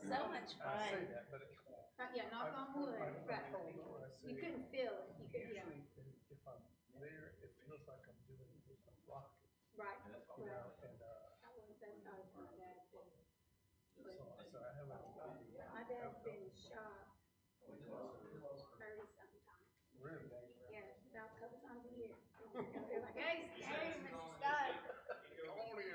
so much I say fun. that, but Yeah, knock on wood, I right. told her, I said, You couldn't feel it, you could, yeah, usually if I'm there, it feels like I'm doing a rock, right, you right. know, and, That's how it's my dad too. so I haven't. My dad's been shot 30-something times. Really? Yeah, about a couple times a year. They're like, hey, Mr. Stud,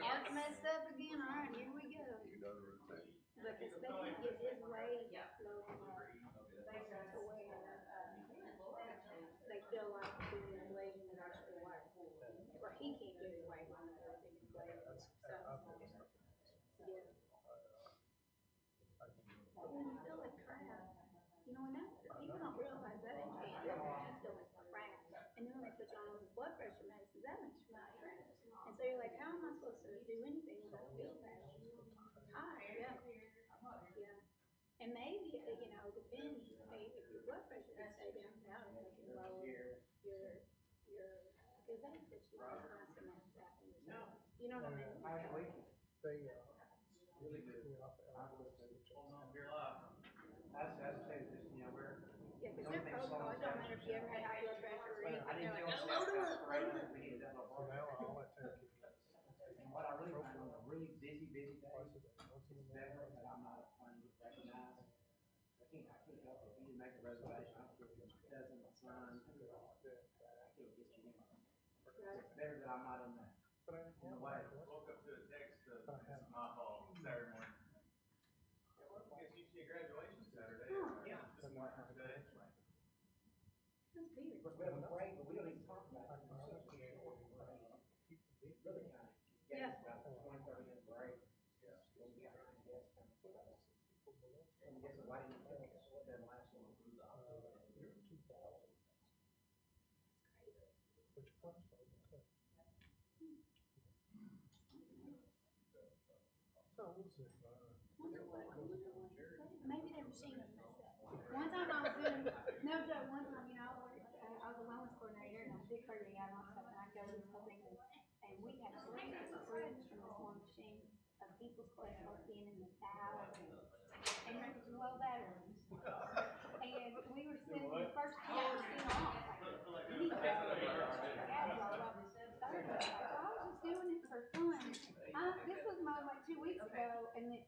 heart messed up again, all right, here we go. You know the routine. But they can get his weight low enough to where they feel like doing his weight in an actual way. Or he can't do his weight on it, they can play it. So, yeah. But when you feel like crap, you know, and that's, people don't realize that in jail, you feel like crap. And then when they put you on all this blood pressure medicine, that makes you feel like crap. And so you're like, how am I supposed to do anything when I feel bad? Tired, yeah. Yeah. And maybe, you know, depends, hey, if your blood pressure can stay down, it can lower your, because they put you on constant that. You know what I mean? They, really took me off of That's just, you know, we're. Yeah, because their protocol, it don't matter if you ever had high blood pressure or anything. I didn't They're like, feel load them up, load them up. so now all I take is And what I really find on a really busy day, twice a day, once in it's a better while. that I'm not trying to get recognized. I can't help it. If you didn't make the reservation, I can't get your cousin, my son, I can't get you in. It's better that I'm not in that. But I In the way. Woke up to a text of, this is my fault, Saturday morning. Yeah, well, I guess you see a graduation Saturday. Yeah. This morning today. That's weird. We have a break, but we don't even talk about it. Really kind of. Yeah. About a 20-30 minute break. When we got our guests coming. And guess why didn't you tell us what that last one? 2,000. Which cholesterol is okay. So we'll see. Maybe their machine was messed up. One time I was doing, no joke, one time, you know, I was a wellness coordinator and I was big hurting out and all stuff, and I go to this whole thing, and we had 3 different rooms from this one machine of people's cholesterol being in the thousands, and low batteries. And we were sitting in the first two hours sitting off, like, we need to go. I was just doing it for fun. This was like 2 weeks ago, and then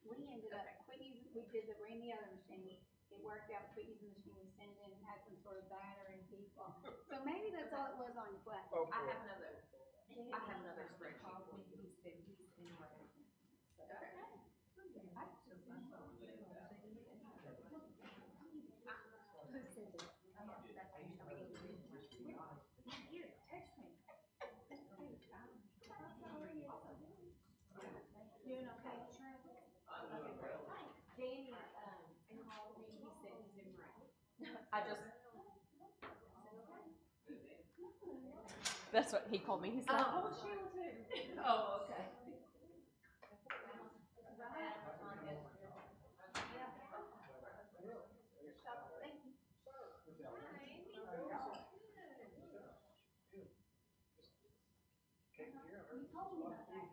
we ended up quit using. We ran the other machine. It worked out. Quit using the machine. We sent it in and had some sort of battery people. So maybe that's all it was on your flat. Oh, I have another spreadsheet. He said he's in right. Who sent it? Here, text me. Doing okay? Danny, called me, he said he's in right. I just. That's what he called me. He said, Oh, Sheila too. "Oh, okay." Thank you. You told me about that.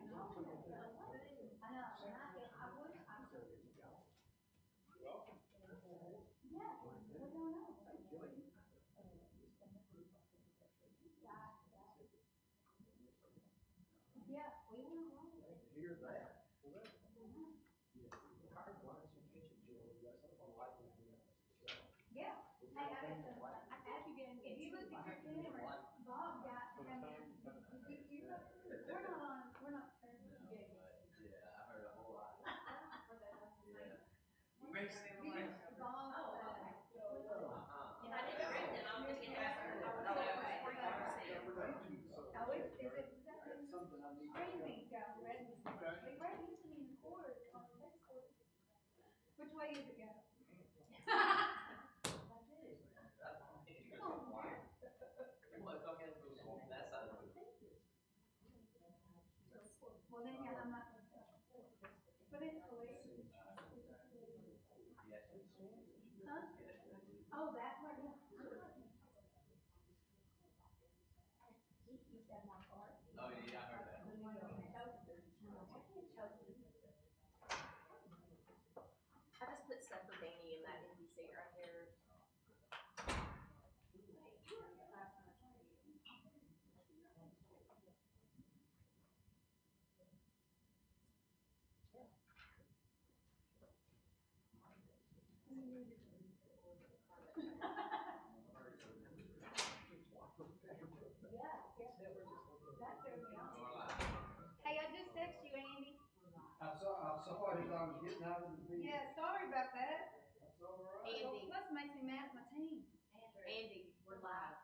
I know. I would. Yeah, we don't know. Yeah, we went along with it. Hear that? Yeah. Hey, I got some. I got you again. If you look at your camera, Bob got. We're not on. We're not. Yeah, I heard a whole lot. Yeah. You make it in Bob. If I didn't read them, I was going to ask her. Oh, is it? Red meat go. Red meat. Red meat's in the quarter. Which way does it go? Well, then yeah, I'm not. But it's hilarious. Huh? Oh, that part. You said my part. Oh, yeah, I heard that. Getting out of the meeting. Yeah, sorry about that. That's all right. Andy, Plus makes me mad at my team. Andy, we're live.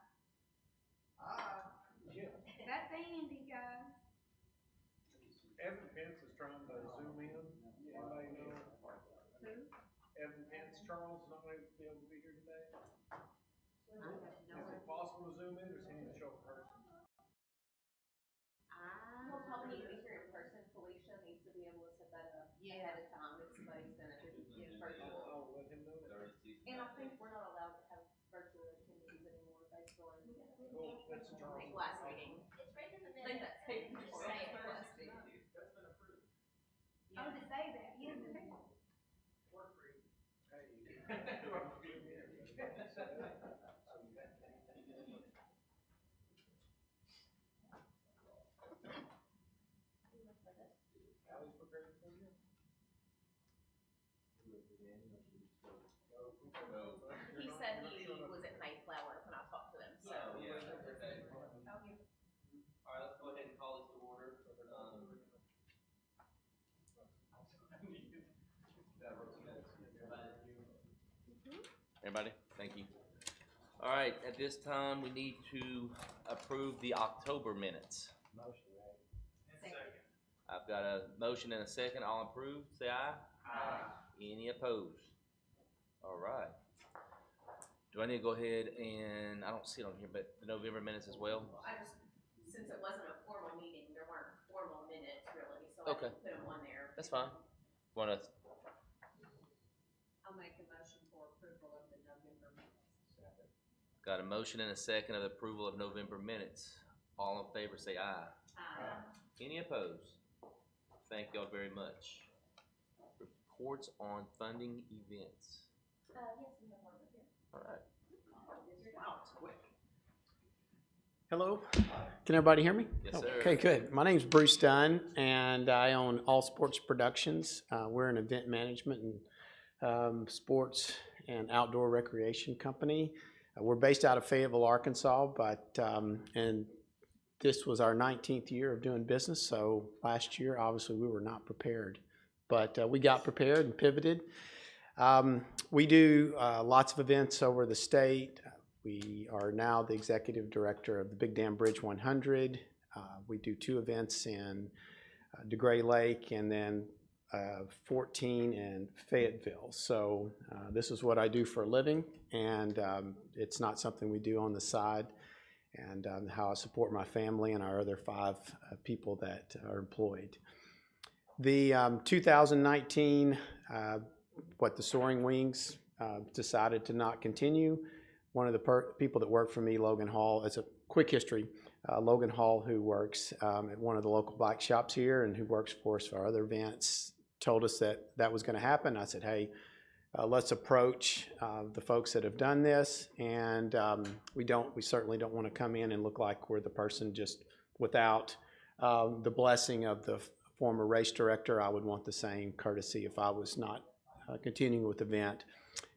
Yeah. That's Andy, guys. Evan Pence is trying to zoom in. Anybody know? Who? Evan Pence, Charles, is not going to be able to be here today. I have no Is idea. it possible to zoom in, or does he need to show up in person? We'll probably need to be here in person. Felicia needs to be able to set that up ahead of time if somebody's gonna do virtual. I'll let him know that. And I think we're not allowed to have virtual attendees anymore based on, Cool, that's I Charles. think last meeting. It's right in the middle. I think that's safe before last meeting. That's been approved. I would say that, yes, it is. Work free. Hey. Allie's prepared for you? He said he was at Mayflower when I talked to him, so. Yeah, okay. All right, let's go ahead and call this to order. Everybody, thank you. All right, at this time, we need to approve the October minutes. Motion, right? Second. I've got a motion and a second. All approved, say aye. Aye. Any opposed? All right. Do I need to go ahead and, I don't see it on here, but the November minutes as well? I just, since it wasn't a formal meeting, there weren't formal minutes really, so Okay. I didn't put them on there. That's fine. Wanna, I'll make a motion for approval of the November minutes. got a motion and a second of approval of November minutes. All in favor, say aye. Any opposed? Thank y'all very much. Reports on funding events. Yes, we have one right here. All right. Wow, it's quick. Hello, can everybody hear me? Yes, sir. Okay, good. My name's Bruce Dunn, and I own All Sports Productions. We're an event management and sports and outdoor recreation company. We're based out of Fayetteville, Arkansas, but and this was our 19th year of doing business. So last year, obviously, we were not prepared, but we got prepared and pivoted. We do lots of events over the state. We are now the executive director of the Big Dam Bridge 100. We do 2 events in DeGray Lake and then 14 in Fayetteville. So this is what I do for a living, and it's not something we do on the side, and how I support my family and our other 5 people that are employed. The 2019, the Soaring Wings decided to not continue. One of the people that worked for me, Logan Hall, it's a quick history. Logan Hall, who works at one of the local bike shops here and who works for us for our other events, told us that that was going to happen. I said, hey, let's approach the folks that have done this, and we certainly don't want to come in and look like we're the person just without the blessing of the former race director. I would want the same courtesy if I was not continuing with the event.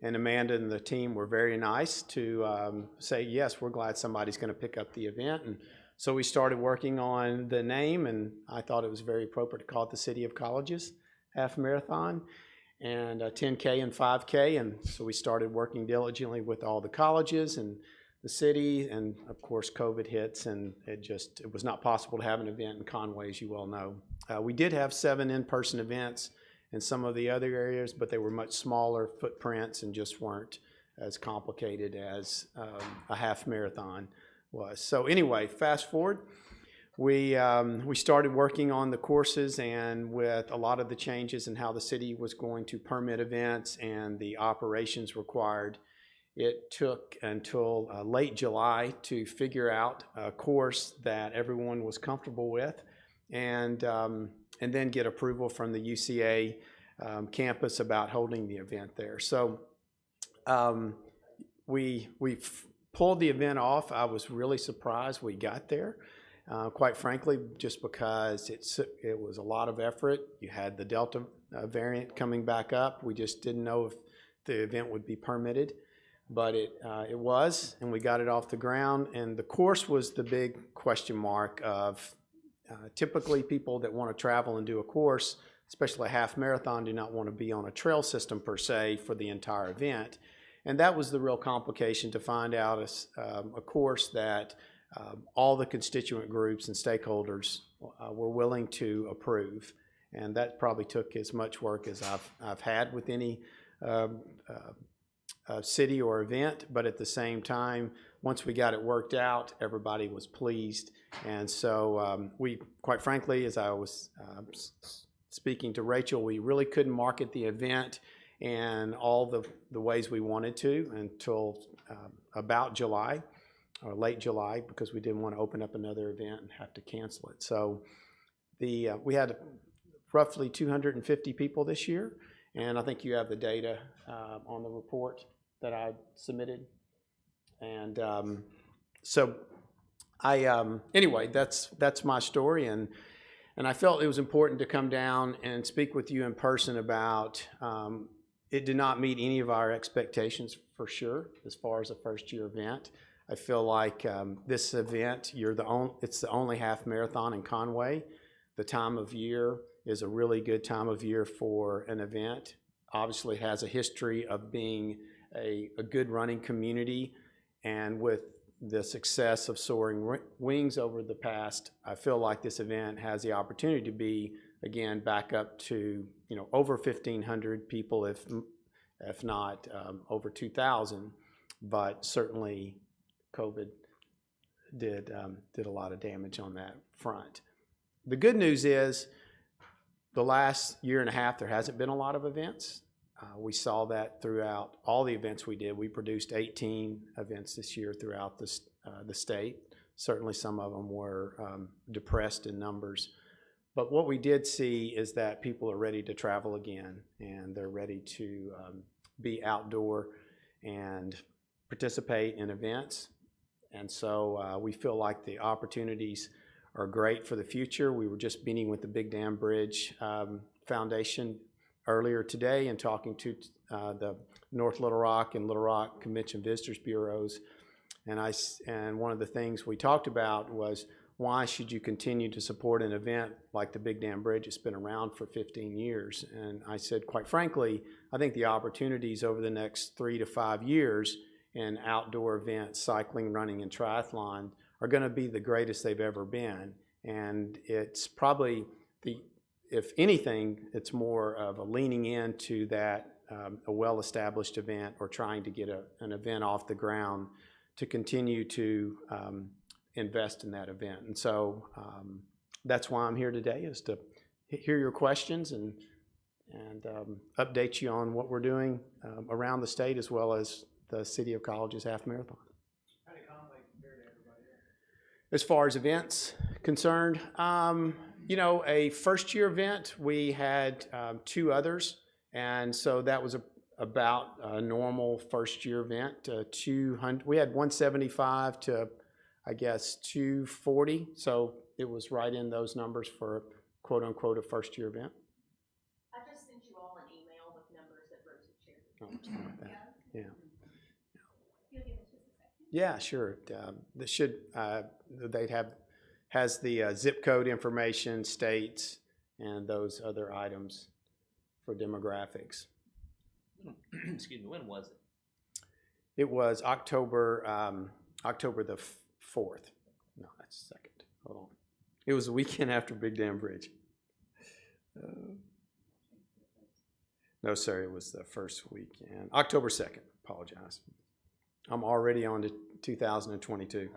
And Amanda and the team were very nice to say, yes, we're glad somebody's going to pick up the event. And so we started working on the name, and I thought it was very appropriate to call it the City of Colleges Half Marathon, and 10K and 5K. And so we started working diligently with all the colleges and the city, and of course COVID hits, and it was not possible to have an event in Conway, as you well know. We did have 7 in-person events in some of the other areas, but they were much smaller footprints and just weren't as complicated as a half marathon was. So anyway, fast forward, we started working on the courses, and with a lot of the changes in how the city was going to permit events and the operations required, it took until late July to figure out a course that everyone was comfortable with, and then get approval from the UCA campus about holding the event there. So we pulled the event off. I was really surprised we got there, quite frankly, just because it was a lot of effort. You had the Delta variant coming back up. We just didn't know if the event would be permitted, but it was, and we got it off the ground. And the course was the big question mark of typically people that want to travel and do a course, especially a half marathon, do not want to be on a trail system per se for the entire event. And that was the real complication, to find out a course that all the constituent groups and stakeholders were willing to approve. And that probably took as much work as I've had with any city or event, but at the same time, once we got it worked out, everybody was pleased. And so we, quite frankly, as I was speaking to Rachel, we really couldn't market the event in all the ways we wanted to until about July, or late July, because we didn't want to open up another event and have to cancel it. So we had roughly 250 people this year, and I think you have the data on the report that I submitted. And so anyway, that's my story, and I felt it was important to come down and speak with you in person about it. Did not meet any of our expectations, for sure, as far as a first-year event. I feel like this event, it's the only half marathon in Conway. The time of year is a really good time of year for an event. Obviously, it has a history of being a good running community, and with the success of Soaring Wings over the past, I feel like this event has the opportunity to be, again, back up to, over 1,500 people, if not over 2,000. But certainly, COVID did a lot of damage on that front. The good news is, the last year and a half, there hasn't been a lot of events. We saw that throughout all the events we did. We produced 18 events this year throughout the state. Certainly some of them were depressed in numbers. But what we did see is that people are ready to travel again, and they're ready to be outdoor and participate in events. And so we feel like the opportunities are great for the future. We were just meeting with the Big Dam Bridge Foundation earlier today and talking to the North Little Rock and Little Rock Convention Visitors Bureaus. And one of the things we talked about was, why should you continue to support an event like the Big Dam Bridge? It's been around for 15 years. And I said, quite frankly, I think the opportunities over the next 3 to 5 years in outdoor events, cycling, running, and triathlon, are going to be the greatest they've ever been. And it's probably if anything, it's more of a leaning into that, a well-established event, or trying to get an event off the ground to continue to invest in that event. And so that's why I'm here today, is to hear your questions and update you on what we're doing around the state, as well as the City of College's half marathon. How did Conway compare to everybody else? As far as events concerned, a first-year event, we had 2 others, and so that was about a normal first-year event. 200, we had 175 to, I guess, 240, so it was right in those numbers for, quote-unquote, a first-year event. I just sent you all an email with numbers that Bruce had shared. Oh, something like that. Yeah. You'll give us just a second. Yeah, sure. This should, has the zip code information, states, and those other items for demographics. Excuse me, when was it? It was October the 4th. No, that's the 2nd. Hold on. It was the weekend after Big Dam Bridge. No, sir, it was the first weekend. October 2nd. Apologize. I'm already on to 2022.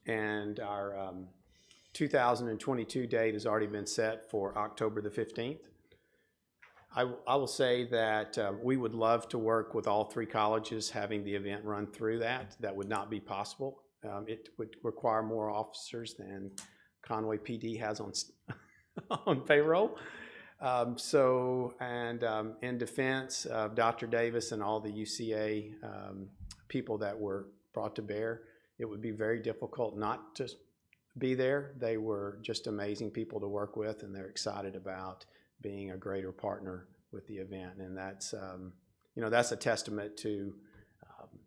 And our 2022 date has already been set for October the 15th. I will say that we would love to work with all 3 colleges having the event run through that. That would not be possible. It would require more officers than Conway PD has on payroll. In defense of Dr. Davis and all the UCA people that were brought to bear, it would be very difficult not to be there. They were just amazing people to work with, and they're excited about being a greater partner with the event. And that's, that's a testament to,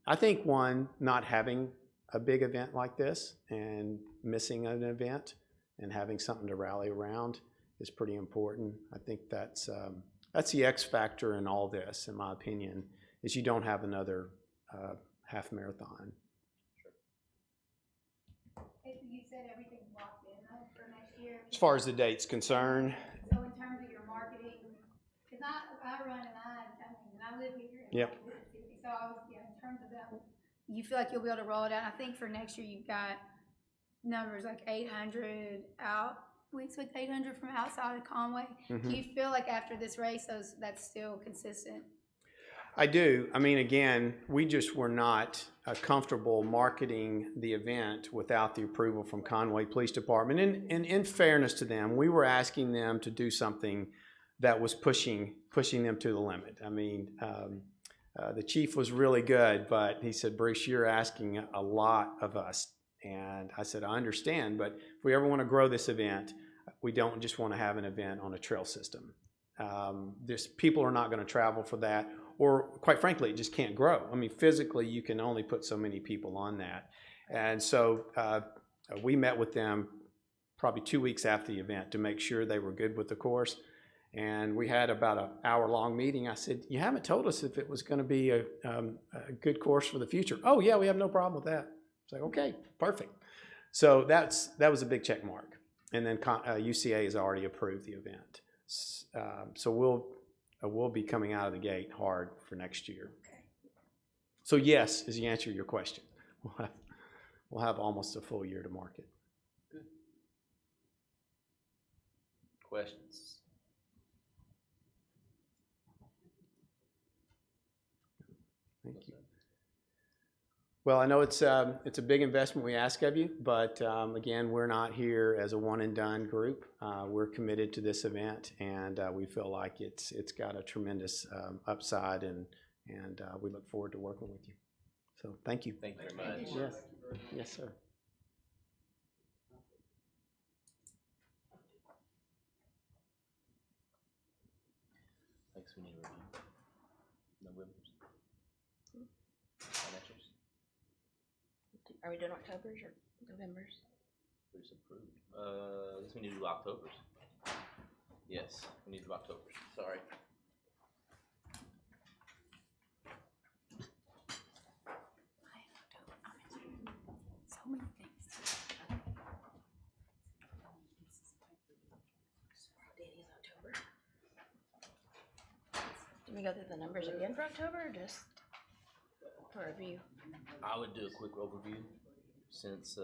I think, one, not having a big event like this and missing an event and having something to rally around is pretty important. I think that's the X factor in all this, in my opinion, is you don't have another half marathon. Okay, so you said everything's locked in though for next year? As far as the date's concerned, So in terms of your marketing, because I run and I live here in Yep. Mississippi, so I was, in terms of that, you feel like you'll be able to roll it out? I think for next year you've got numbers like 800 out. We expect 800 from outside of Conway. Mhm. Do you feel like after this race, that's still consistent? I do. I mean, again, we just were not comfortable marketing the event without the approval from Conway Police Department. And in fairness to them, we were asking them to do something that was pushing them to the limit. I mean, the chief was really good, but he said, Bruce, you're asking a lot of us. And I said, I understand, but if we ever want to grow this event, we don't just want to have an event on a trail system. People are not going to travel for that, or quite frankly, it just can't grow. I mean, physically, you can only put so many people on that. And so we met with them probably 2 weeks after the event to make sure they were good with the course. And we had about an hour-long meeting. I said, you haven't told us if it was going to be a good course for the future. Oh, yeah, we have no problem with that. It's like, okay, perfect. So that was a big check mark. And then UCA has already approved the event. So we'll be coming out of the gate hard for next year. So yes, is the answer to your question. We'll have almost a full year to market. Good. Questions? Thank you. Well, I know it's a big investment we ask of you, but again, we're not here as a one and done group. We're committed to this event, and we feel like it's got a tremendous upside, and we look forward to working with you. So thank you. Thank you very much. Yes, yes, sir. Thanks. We need to review. November. Financials. Are we doing October's or November's? Bruce approved. I guess we need to do October's. Yes, we need to do October's. Sorry. So many things. It is October. Did we go through the numbers again for October or just for review? I would do a quick overview since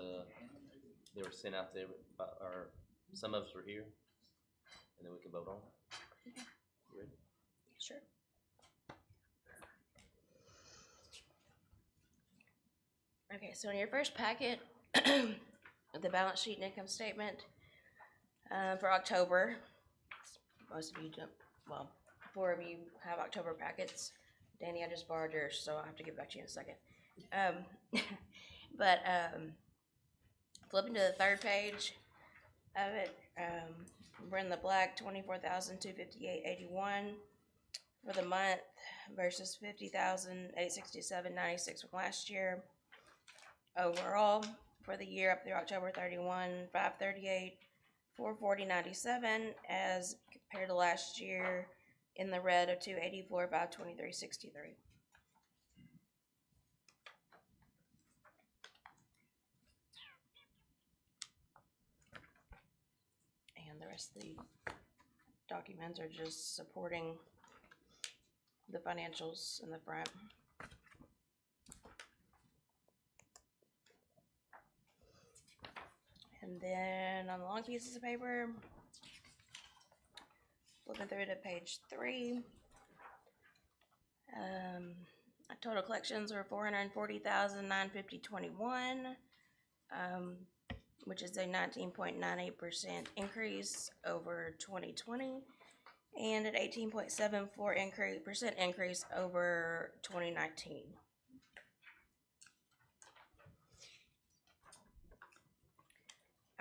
they were sent out to or some of us were here, and then we can vote on it. Okay. You ready? Sure. Okay, so in your first packet, the balance sheet and income statement for October. Most of you don't, well, 4 of you have October packets. Danny, I just borrowed yours, so I'll have to get back to you in a second. Flipping to the third page of it, we're in the black, $24,258.81 for the month versus $50,867.96 from last year. Overall, for the year up through October 31, $538, $440.97 as compared to last year in the red of $284, $523.63. And the rest of the documents are just supporting the financials in the front. And then on the long pieces of paper, flipping through to page 3, total collections were $440,950.21, which is a 19.98% increase over 2020, and an 18.74% increase over 2019.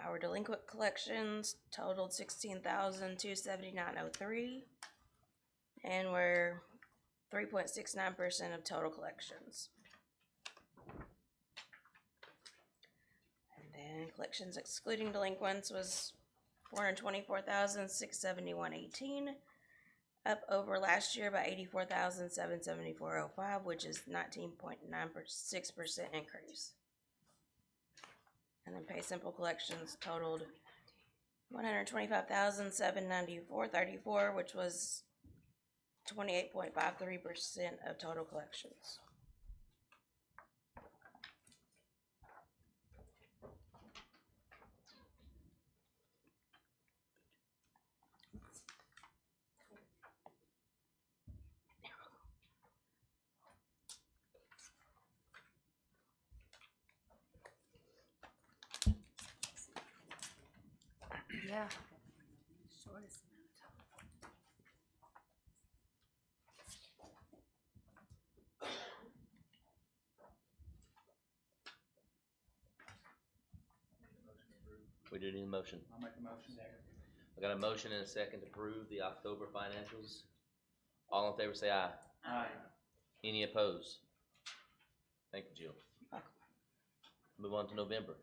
Our delinquent collections totaled $16,279.03, and we're 3.69% of total collections. And collections excluding delinquents was 424,671.18, up over last year by 84,774.05, which is 19.96% increase. And then pay simple collections totaled 125,794.34, which was 28.53% of total collections. Yeah. Shortest. We do need a motion. I'll make a motion. I got a motion and a second to approve the October financials. All in favor say aye. Aye. Any opposed? Thank you, Jill. Move on to November.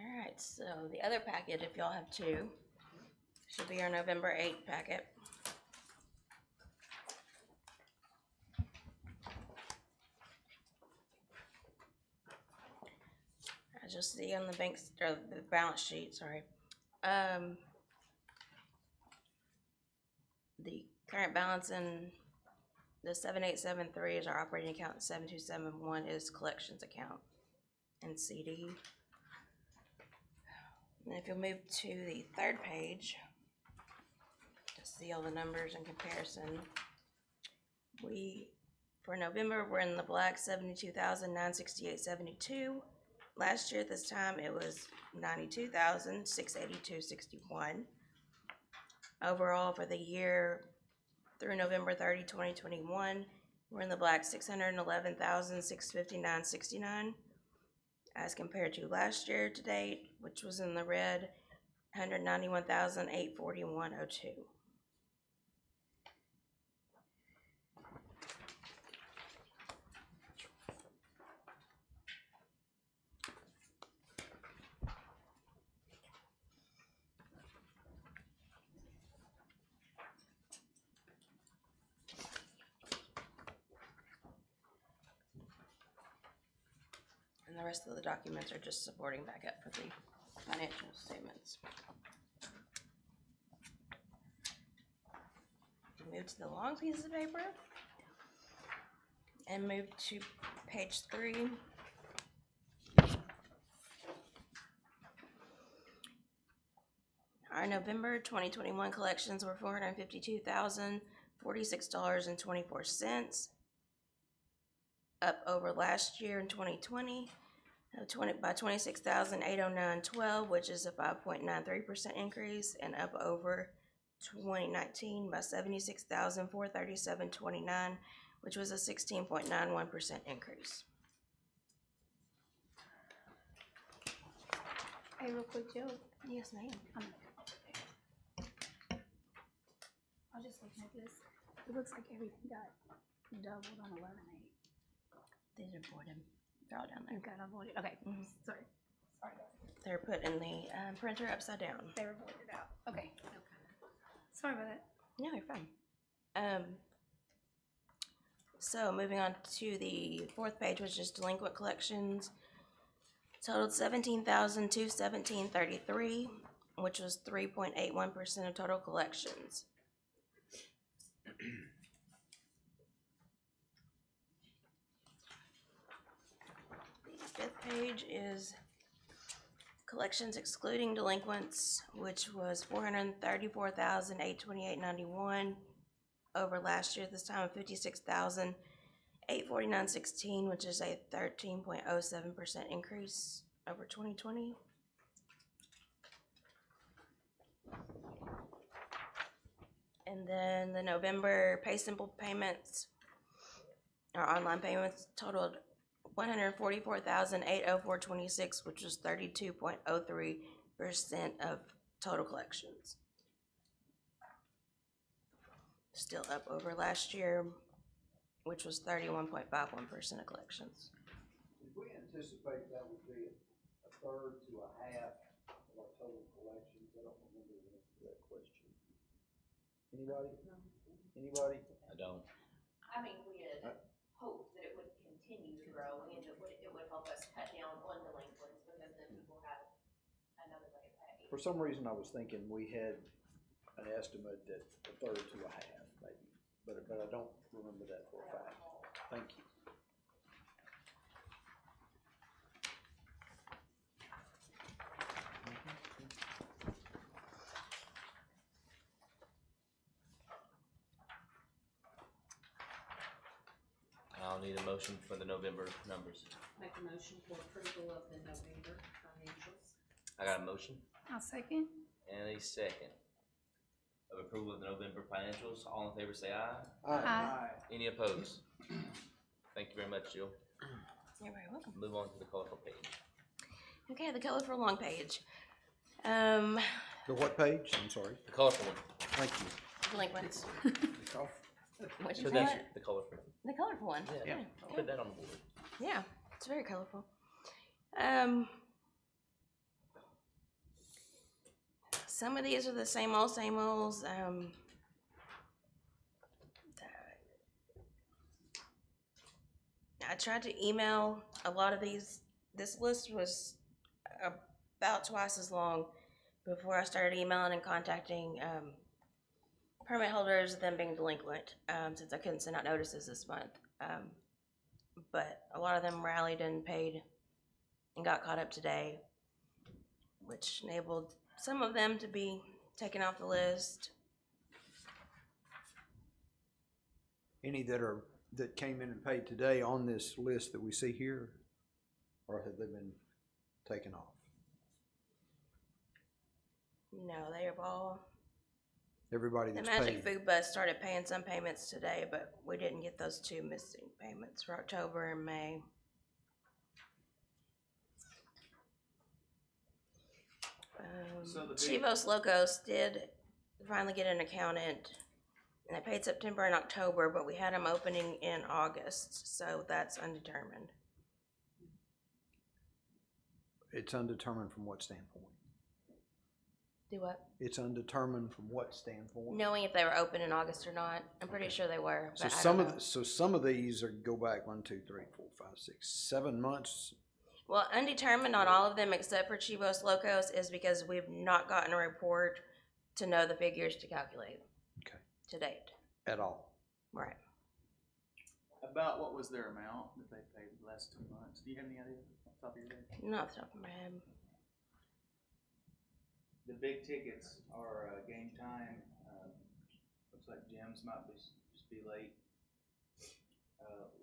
Alright, so the other packet, if y'all have two, should be our November 8th packet. I just see on the banks, or the balance sheet, sorry. The current balance in the 7873 is our operating account, and 7271 is collections account and CD. And if you'll move to the third page to see all the numbers in comparison, for November, we're in the black, 72,968.72. Last year at this time, it was 92,682.61. Overall, for the year through November 30, 2021, we're in the black, 611,659.69. As compared to last year to date, which was in the red, 191,841.02. And the rest of the documents are just supporting backup for the financial statements. Move to the long piece of paper and move to page 3. Our November 2021 collections were $452,046.24, up over last year in 2020 by $26,809.12, which is a 5.93% increase, and up over 2019 by $76,437.29, which was a 16.91% increase. Hey, real quick, Jill. Yes, ma'am. I was just looking at this. It looks like everything got doubled on 11/8. These are for them. They're all down there. You got avoided. Okay. Sorry. Sorry, guys. They're put in the printer upside down. They were voided out. Okay. Sorry about that. No, you're fine. So moving on to the fourth page, which is delinquent collections, totaled $17,217.33, which was 3.81% of total collections. The fifth page is collections excluding delinquents, which was $434,828.91 over last year at this time of $56,849.16, which is a 13.07% increase over 2020. And then the November pay simple payments, or online payments, totaled $144,804.26, which was 32.03% of total collections. Still up over last year, which was 31.51% of collections. Did we anticipate that would be a third to a half of our total collections? I don't remember the answer to that question. Anybody? Anybody? I don't. I mean, we had hoped that it would continue to grow and it would help us cut down on delinquents because then people have another way to pay. For some reason, I was thinking we had an estimate that a third to a half, maybe, but I don't remember that for a fact. Thank you. I'll need a motion for the November numbers. Make a motion for approval of the November financials. I got a motion I'll second. and a second of approval of the November financials. All in favor say aye. Aye. Any opposed? Thank you very much, Jill. You're very welcome. Move on to the colorful page. Okay, the colorful long page. The what page? I'm sorry. The colorful one. Thank you. Delinquents. What'd you So call that's it? the colorful. The colorful one. Yeah, I'll put that on the board. Yeah, it's very colorful. Some of these are the same old, same olds. I tried to email a lot of these. This list was about twice as long before I started emailing and contacting permit holders, them being delinquent, since I couldn't send out notices this month. But a lot of them rallied and paid and got caught up today, which enabled some of them to be taken off the list. Any that came in and paid today on this list that we see here, or have they been taken off? No, they have all. Everybody The that's Magic paid. Food Bus started paying some payments today, but we didn't get those two missing payments for October and May. So the big- Chivos Locos did finally get an accountant, and they paid September and October, but we had them opening in August, so that's undetermined. It's undetermined from what standpoint? Do what? It's undetermined from what standpoint? Knowing if they were open in August or not. I'm pretty sure they were, So but I some don't of know. some of these go back 1, 2, 3, 4, 5, 6, 7 months. Well, undetermined on all of them except for Chivos Locos is because we've not gotten a report to know the figures to calculate. Okay. To date. At all. Right. About what was their amount that they paid the last 2 months? Do you have any idea off the top of your head? Not off the top of my head. The big tickets are game time. Looks like gyms might just be late.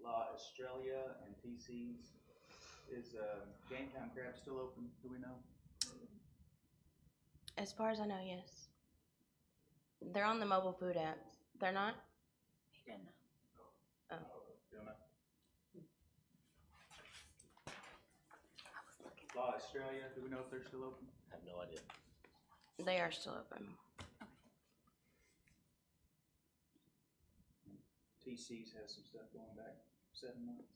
La Australia and TC's. Is game time crab still open? Do we know? As far as I know, yes. They're on the mobile food apps. They're not? He didn't know. Oh. Don't know. La Australia, do we know if they're still open? I have no idea. They are still open. TC's has some stuff going back 7 months.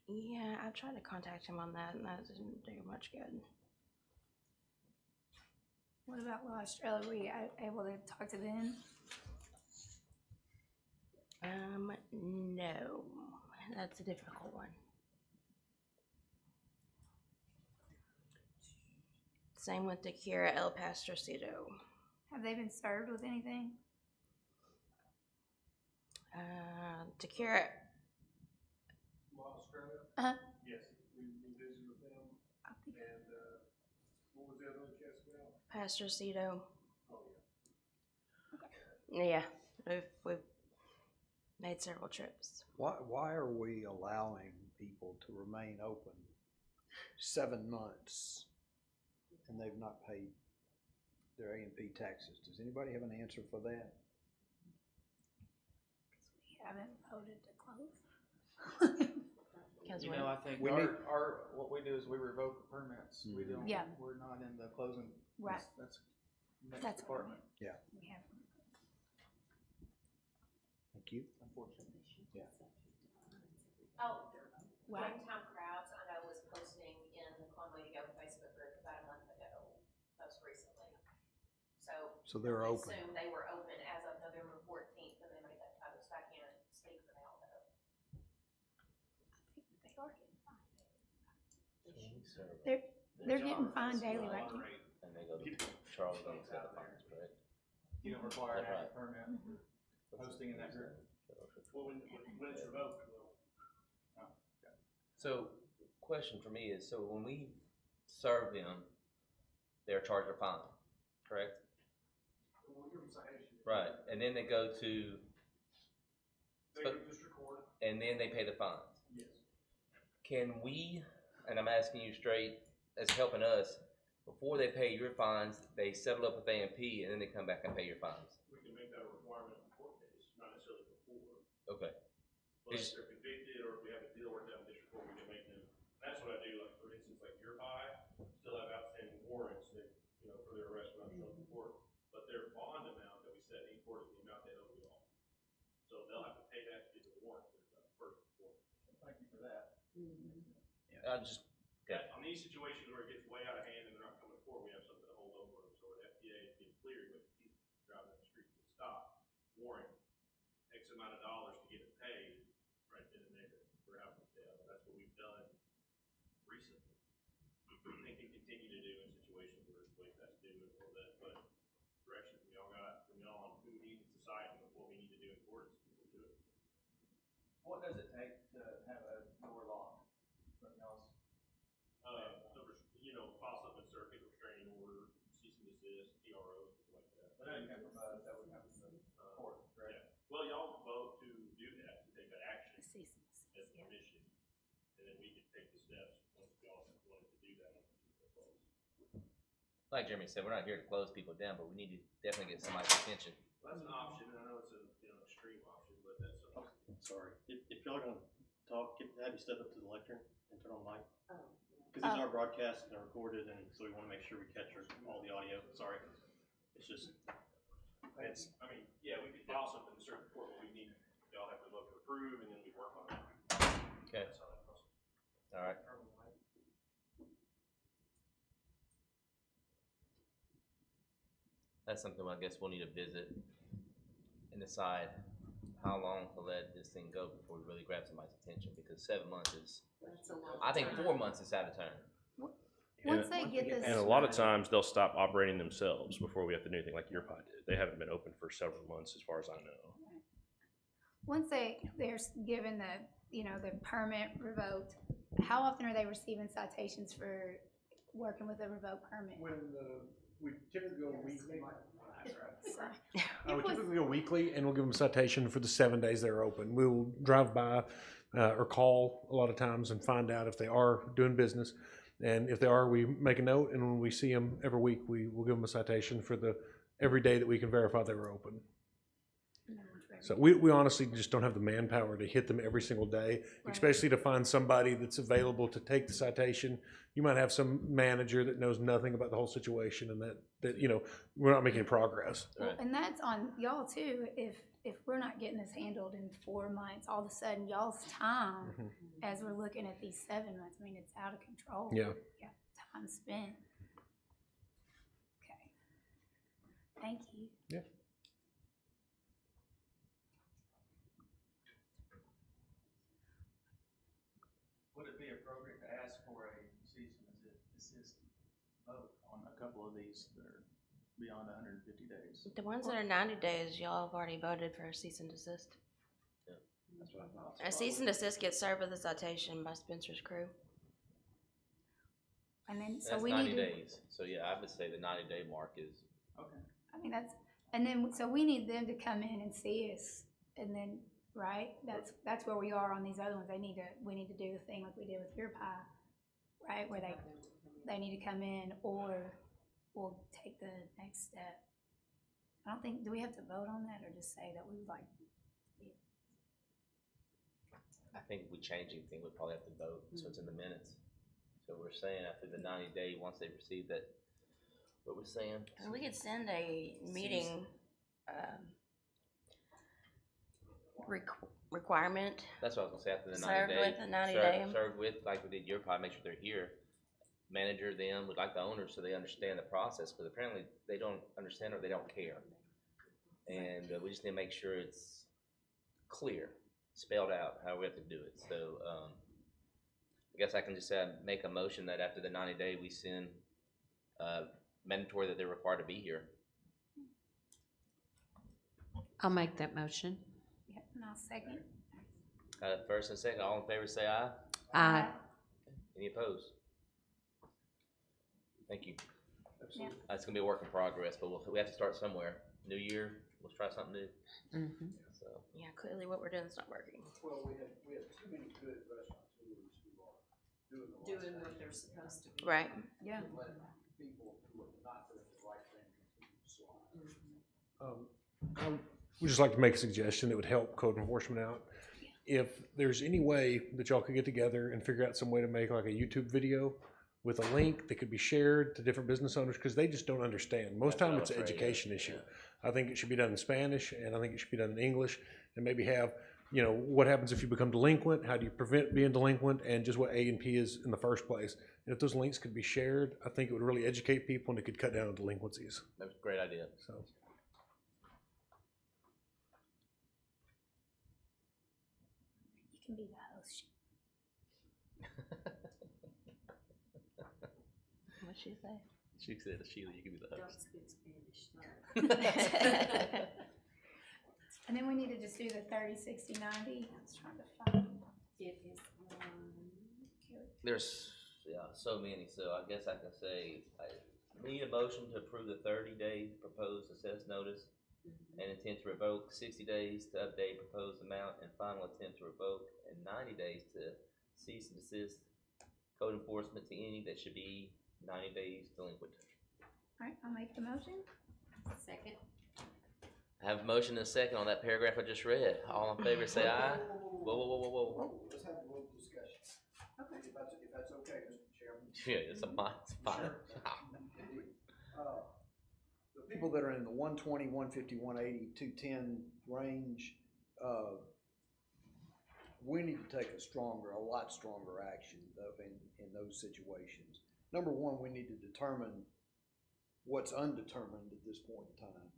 Yeah, I've tried to contact him on that, and that didn't do much good. What about La Australia? Were you able to talk to them? No. That's a difficult one. Same with Tequila El Pastrocito. Have they been served with anything? Tequila. La Australia? Uh-huh. Yes, we visited with them, and, what was the other one, Jessica? Pastrocito. Oh, yeah. Yeah, we've made several trips. Why are we allowing people to remain open 7 months and they've not paid their A&P taxes? Does anybody have an answer for that? We haven't voted to close. You know, I think We our what we do is we revoke the permits. We Mhm. don't. Yeah. We're not in the closing. Right. That's next That's what I department. Yeah, We haven't. thank you. Unfortunately. Oh, Wow. Game time crabs, I know was posting in the Conway So they're I open. assume they were open as of November 14th, and they made that post. I can't speak for now, though. They are getting fined. They're getting fined daily, right? And they go to Charles and set the fines, correct? You don't require an Right. active permit posting in that group? Well, when it's revoked, well, So, question for me is, so when we serve them, they're charged a fine, correct? we'll give them citation. Right, and then they go to, They go to district court, and then they pay the fines. yes. Can we, and I'm asking you straight, as helping us, before they pay your fines, they settle up with A&P, and then they come back and pay your fines? We can make that a requirement in the court case, not necessarily before. Okay. But if they're convicted, or if we have a deal worked out in district court, we can make them, that's what I do, like, for instance, like your pie, still have outstanding warrants that, you know, for their arrest when I'm shown in court, but their bond amount that we set in court is the amount they owe me all. So they'll have to pay that to get the warrant, first warrant. Thank you for that. I just, On these situations where it gets way out of hand and they're not coming to court, we have something to hold over them, so an FDA is getting cleared, but he's driving down the street, get stopped, warrant, X amount of dollars to get it paid, right then and there, for having to fail. That's what we've done recently. And can continue to do in situations where it's way past due and all that, but direction from y'all on who needs to decide and what we need to do in court, we'll do it. What does it take to have a door locked from y'all's? You know, file something in circuit, restraining order, cease and desist, TRO, something like that. But that didn't come from us, that would come from the court, correct? Yeah. Well, y'all vote to do that, to take that action as Cease a commission, and then we can take the steps once y'all wanted to do that. like Jeremy said, we're not here to close people down, but we need to definitely get somebody's attention. Well, that's an option, and I know it's a, extreme option, but that's something. Sorry, if y'all are gonna talk, have you step up to the lectern and turn on mic? Because these are broadcast and they're recorded, and so we wanna make sure we capture all the audio, sorry. It's just, It's, I mean, yeah, we could file something in certain court, but we need, y'all have to vote to approve, and then we work on it. Okay, That's how that process. all right. That's something I guess we'll need to visit and decide how long to let this thing go before we really grab somebody's attention, because 7 months is, I think 4 months is out of turn. Once they get this. And a lot of times they'll stop operating themselves before we have to do anything, like your pie did. They haven't been open for several months as far as I know. Once they're given the permit revoked, how often are they receiving citations for working with a revoked permit? When we typically go weekly. So- We typically go weekly, and we'll give them a citation for the 7 days they're open. We'll drive by or call a lot of times and find out if they are doing business. And if they are, we make a note, and when we see them every week, we will give them a citation for every day that we can verify they were open. So we honestly just don't have the manpower to hit them every single day, especially to find somebody that's available to take the citation. You might have some manager that knows nothing about the whole situation, and that we're not making progress. Well, and that's on y'all too. If we're not getting this handled in 4 months, all of a sudden y'all's time, as we're looking at these 7 months, I mean, it's out of control. Yeah. Yeah, time spent. Okay. Thank you. Yeah. Would it be appropriate to ask for a cease and desist vote on a couple of these that are beyond 150 days? The ones that are 90 days, y'all have already voted for a cease and desist. That's what I thought. A cease and desist gets served with a citation by Spencer's crew. And then, so That's we 90 need to, days. So yeah, I would say the 90-day mark is, Okay. I mean, and then, so we need them to come in and see us, and then, right? That's where we are on these other ones. We need to do the thing like we did with your pie, right? Where they need to come in, or we'll take the next step. I don't think, do we have to vote on that, or just say that we would like? I think if we change anything, we'd probably have to vote, so it's in the minutes. So we're saying after the 90-day, once they receive that, what we're saying? And we could send a meeting requirement. That's what I was gonna say, after the 90 Served day. with the 90 day. Served with, like we did your pie, make sure they're here. manager, them, like the owners, so they understand the process, but apparently they don't understand or they don't care. And we just need to make sure it's clear, spelled out how we have to do it. So I guess I can just say make a motion that after the 90-day we send mandatory that they're required to be here. I'll make that motion. Yep, and I'll second. First and second, all in favor say aye. Aye. Any opposed? Thank you. Yeah. It's gonna be a work in progress, but we have to start somewhere. New year, let's try something new. Mm-hmm. So Yeah, clearly what we're doing is not working. Well, we have too many good restaurateurs who are doing the Doing what they're supposed to be. Right. Yeah. Let people who are not doing the right thing continue to slide. I would just like to make a suggestion that would help code enforcement out. If there's any way that y'all could get together and figure out some way to make like a YouTube video with a link that could be shared to different business owners, because they just don't understand. Most That's time what it's I an was afraid of. education issue. I think it should be done in Spanish, and I think it should be done in English, and maybe have, what happens if you become delinquent, how do you prevent being delinquent, and just what A and P is in the first place. And if those links could be shared, I think it would really educate people and it could cut down on delinquencies. that's a great idea. So. You can be the host. What'd she say? She said, Sheila, you can be the Don't host. speak Spanish, sorry. And then we need to just do the 30, 60, 90. I was trying to find. It is on. There's so many. So I guess I can say we need a motion to approve the 30-day proposed assess notice and intent to revoke, 60 days to update proposed amount, and final attempt to revoke, and 90 days to cease and desist code enforcement to any that should be 90 days delinquent. All right, I'll make the motion. Second. I have a motion and a second on that paragraph I just read. All in favor say aye. Whoa. Let's have a little discussion. Okay. If that's okay, Mr. Chairman. Yeah, it's fine. The people that are in the 120, 150, 180, 210 range, we need to take a lot stronger action though in those situations. Number one, we need to determine what's undetermined at this point in time,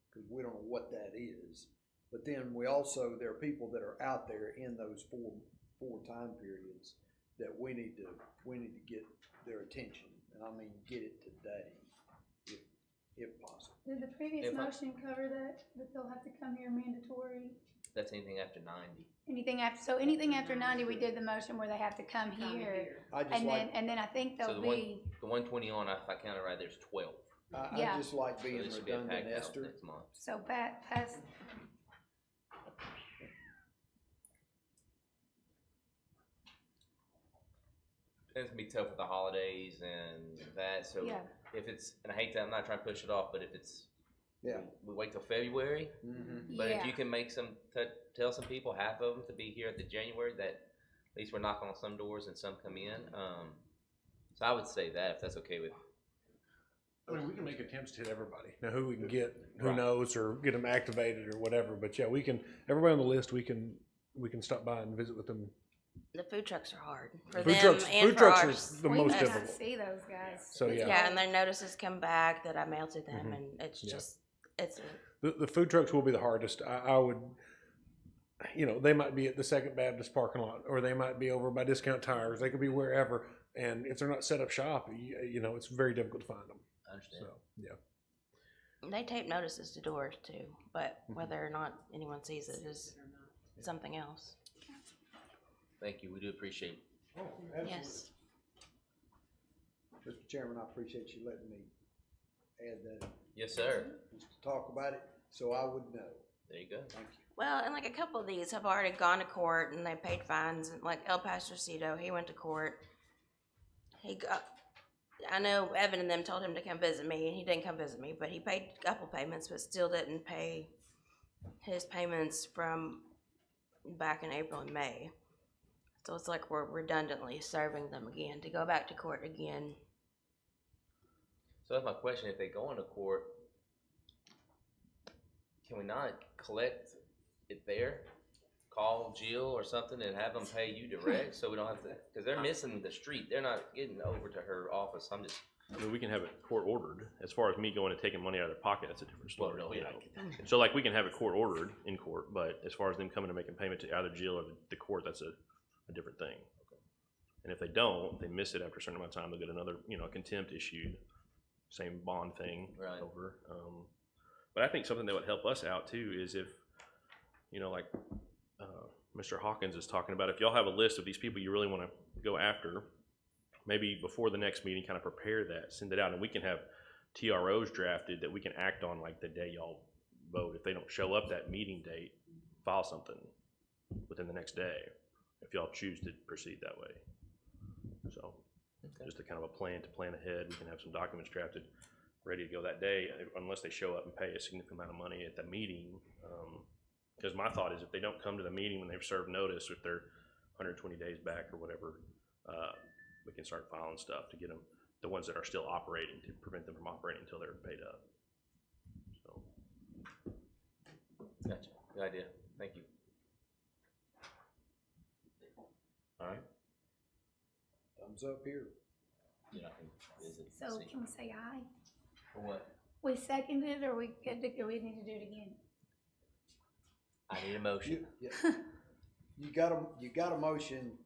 because we don't know what that is. But then there are people that are out there in those four time periods that we need to get their attention, and I mean get it today, if possible. Did the previous If I- motion cover that they'll have to come here mandatory? That's anything after 90. Anything after 90, we did the motion where they have to come here. I just And then I think So there'll the be, 120 on, if I counted right, there's 12. Yeah. I just like So being this should be a redundant, packed house Esther. next month. so pass, It's gonna be tough with the holidays and that, so yeah. if it's, and I hate that, I'm not trying to push it off, but if it's, Yeah. we wait till February, but if you can make tell some people, half of them to be here at the January, that at least we're knocking on some doors and some come in. So I would say that, if that's okay with. I mean, we can make attempts to hit everybody. Now, who we can get, who Right. knows, or get them activated or whatever. But yeah, everybody on the list, we can stop by and visit with them. The food trucks are hard for Food them trucks, and food for trucks ours. are the We most may not difficult. see those guys. So, yeah. Yeah, and their notices come back that I mailed to them, Mhm. and it's Yeah. just, it's, The food trucks will be the hardest. I would, they might be at the Second Baptist parking lot, or they might be over by Discount Tires. They could be wherever. And if they're not set up shop, it's very difficult to find them. I understand. So, yeah. they tape notices to doors too, but Mm-hmm. whether or not anyone sees it is something else. Thank you, we do appreciate it. Oh, absolutely. Yes. Mr. Chairman, I appreciate you letting me add that, Yes, sir. just to talk about it, so I would know. There you go. Thank you. Well, and like a couple of these have already gone to court and they paid fines, and like El Pastorcito, he went to court. I know Evan and them told him to come visit me, and he didn't come visit me, but he paid a couple payments, but still didn't pay his payments from back in April and May. So it's like we're redundantly serving them again to go back to court again. So that's my question, if they go into court, can we not collect it there? call Jill or something and have them pay you direct, so we don't have to, because they're missing the street, they're not getting over to her office, I'm just. I mean, we can have it court ordered. As far as me going and taking money out of their pocket, that's a different story. Well, no, you yeah, I know. get that. So like we can have it court ordered in court, but as far as them coming and making payment to either Jill or the court, that's a different thing. And if they don't, they miss it after a certain amount of time, they'll get another, contempt issued, same bond thing Right. over. But I think something that would help us out too is if, like Mr. Hawkins is talking about, if y'all have a list of these people you really want to go after, maybe before the next meeting, kind of prepare that, send it out, and we can have TROs drafted that we can act on like the day y'all vote. If they don't show up that meeting date, file something within the next day, if y'all choose to proceed that way. So, just a kind of a plan to plan ahead. We can have some documents drafted, ready to go that day, unless they show up and pay a significant amount of money at the meeting. Because my thought is if they don't come to the meeting when they've served notice, if they're 120 days back or whatever, we can start filing stuff to get them, the ones that are still operating, to prevent them from operating until they're paid up. So. Gotcha, good idea, thank you. All right. Thumbs up here. Yeah, I can visit. So see. can we say aye? For what? We seconded, or we good to go, we need to do it again? I need a motion. You got a motion,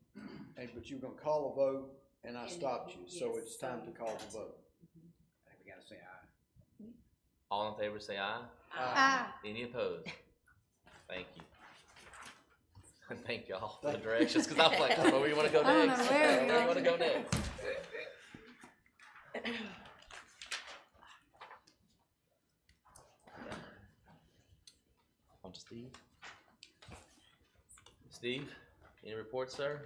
but you're gonna call a vote, and I stopped you, so it's time to call the vote. I think we gotta say aye. All in favor say aye. Aye. Any opposed? Thank you. Thank y'all for the directions, because I was like, I don't know where you want to go I don't know next. where I don't we know where you are. want to go next. On to Steve. Steve, any reports, sir?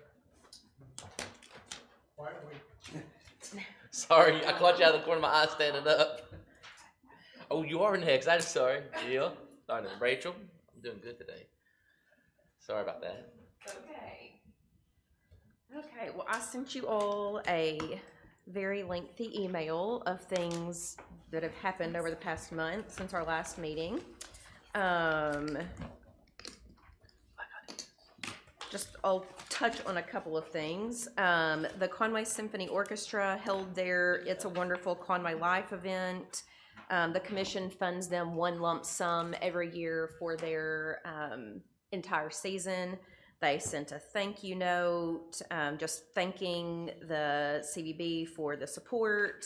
Sorry, I caught you out of the corner of my eye standing up. Oh, you are next. I'm sorry. Jill. Sorry, Rachel. I'm doing good today. Sorry about that. Okay, well, I sent you all a very lengthy email of things that have happened over the past month since our last meeting. Just I'll touch on a couple of things. The Conway Symphony Orchestra held their It's a Wonderful Conway Life event. The commission funds them one lump sum every year for their entire season. They sent a thank you note, just thanking the CVB for the support,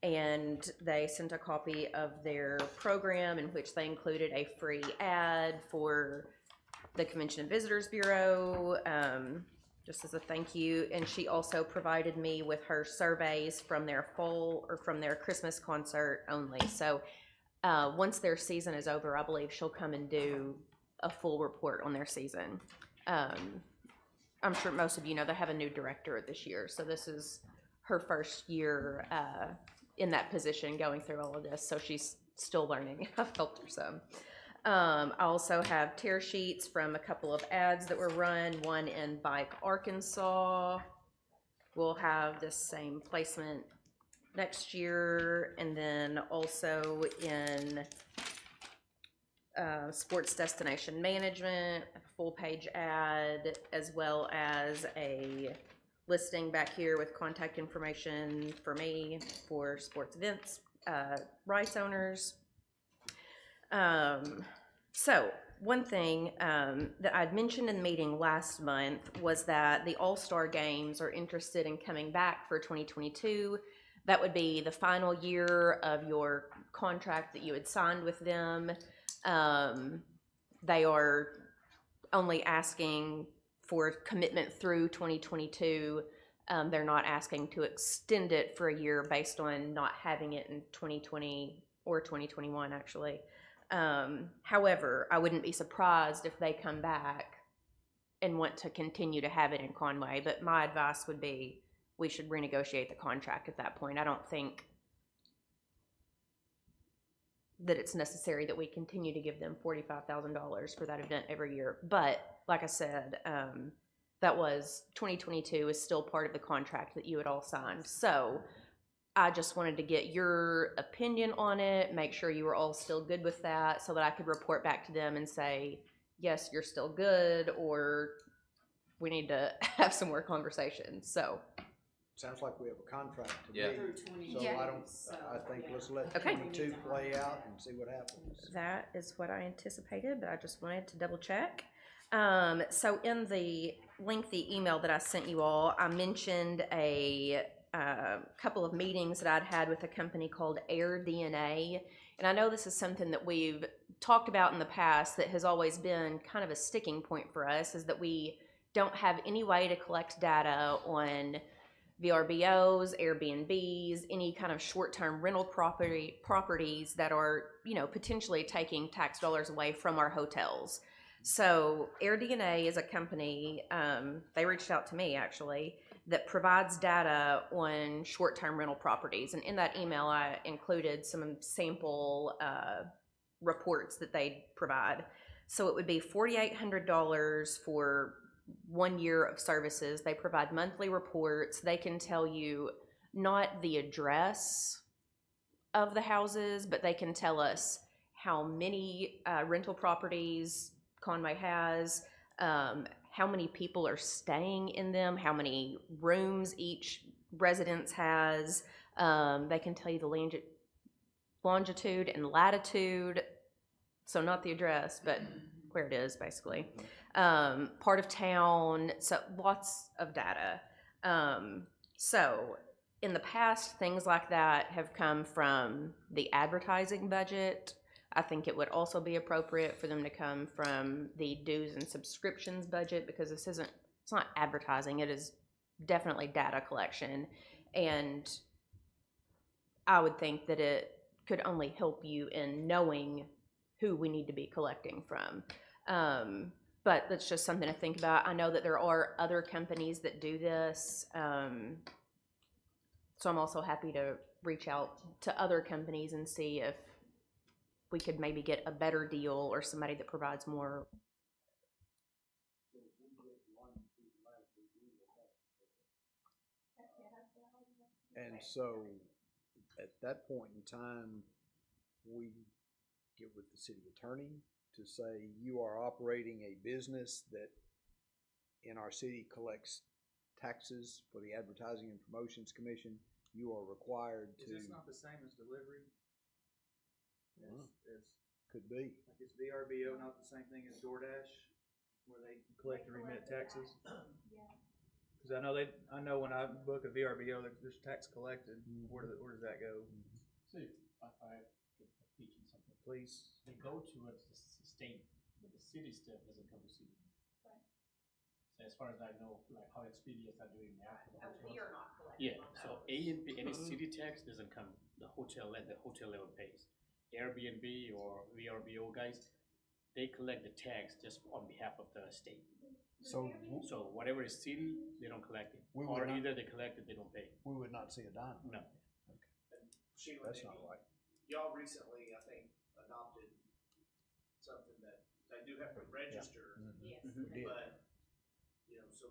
and they sent a copy of their program in which they included a free ad for the Convention and Visitors Bureau, just as a thank you. And she also provided me with her surveys from their from their Christmas concert only. So once their season is over, I believe she'll come and do a full report on their season. I'm sure most of you know they have a new director this year, so this is her first year in that position, going through all of this, so she's still learning. I've helped her some. I also have tear sheets from a couple of ads that were run, one in Bike, Arkansas. We'll have this same placement next year, and then also in Sports Destination Management, a full page ad, as well as a listing back here with contact information for me for sports events, rights owners. So one thing that I'd mentioned in the meeting last month was that the All-Star Games are interested in coming back for 2022. That would be the final year of your contract that you had signed with them. They are only asking for commitment through 2022. They're not asking to extend it for a year based on not having it in 2020 or 2021, actually. However, I wouldn't be surprised if they come back and want to continue to have it in Conway, but my advice would be we should renegotiate the contract at that point. I don't think that it's necessary that we continue to give them $45,000 for that event every year. But like I said, that was 2022 is still part of the contract that you had all signed. So I just wanted to get your opinion on it, make sure you were all still good with that so that I could report back to them and say, yes, you're still good, or we need to have some more conversations. So, Sounds like we have a contract to Yeah. me. Through 22, So I so, think yeah. let's let Okay. 22 play out and see what happens. that is what I anticipated, but I just wanted to double check. So in the lengthy email that I sent you all, I mentioned a couple of meetings that I'd had with a company called Air DNA. And I know this is something that we've talked about in the past that has always been kind of a sticking point for us, is that we don't have any way to collect data on VRBOs, Airbnbs, any kind of short-term rental properties that are, potentially taking tax dollars away from our hotels. So AirDNA is a company, they reached out to me actually, that provides data on short-term rental properties. And in that email, I included some sample reports that they provide. So it would be $4,800 for 1 year of services. They provide monthly reports. They can tell you not the address of the houses, but they can tell us how many rental properties Conway has, how many people are staying in them, how many rooms each residence has. They can tell you the longitude and latitude, so not the address, but where it is, basically. Part of town, so lots of data. So in the past, things like that have come from the advertising budget. I think it would also be appropriate for them to come from the dues and subscriptions budget, because it's not advertising, it is definitely data collection. And I would think that it could only help you in knowing who we need to be collecting from. But that's just something to think about. I know that there are other companies that do this. So I'm also happy to reach out to other companies and see if we could maybe get a better deal or somebody that provides more. And so at that point in time, we get with the city attorney to say you are operating a business that in our city collects taxes for the Advertising and Promotions Commission. You are required to. Is this not the same as delivery? Could be. Like, is VRBO not the same thing as DoorDash, where they collect and remit taxes? Because I know when I book a VRBO, there's tax collected. Where does that go? So if I could teach you something, Please. they go towards the state, but the city stuff doesn't come to city. Right. So as far as I know, like how Expedias are doing now. We are not collecting Yeah, on so those. A&P, any city tax doesn't come, the hotel level pays. Airbnb or VRBO guys, they collect the tax just on behalf of the state. So whatever is city, they don't collect it. We would Or not- either they collect it, they don't pay. we would not see a dime. No. Sheila, That's not right. y'all recently, I think, adopted something that they do have to register, Yes. We did. but, so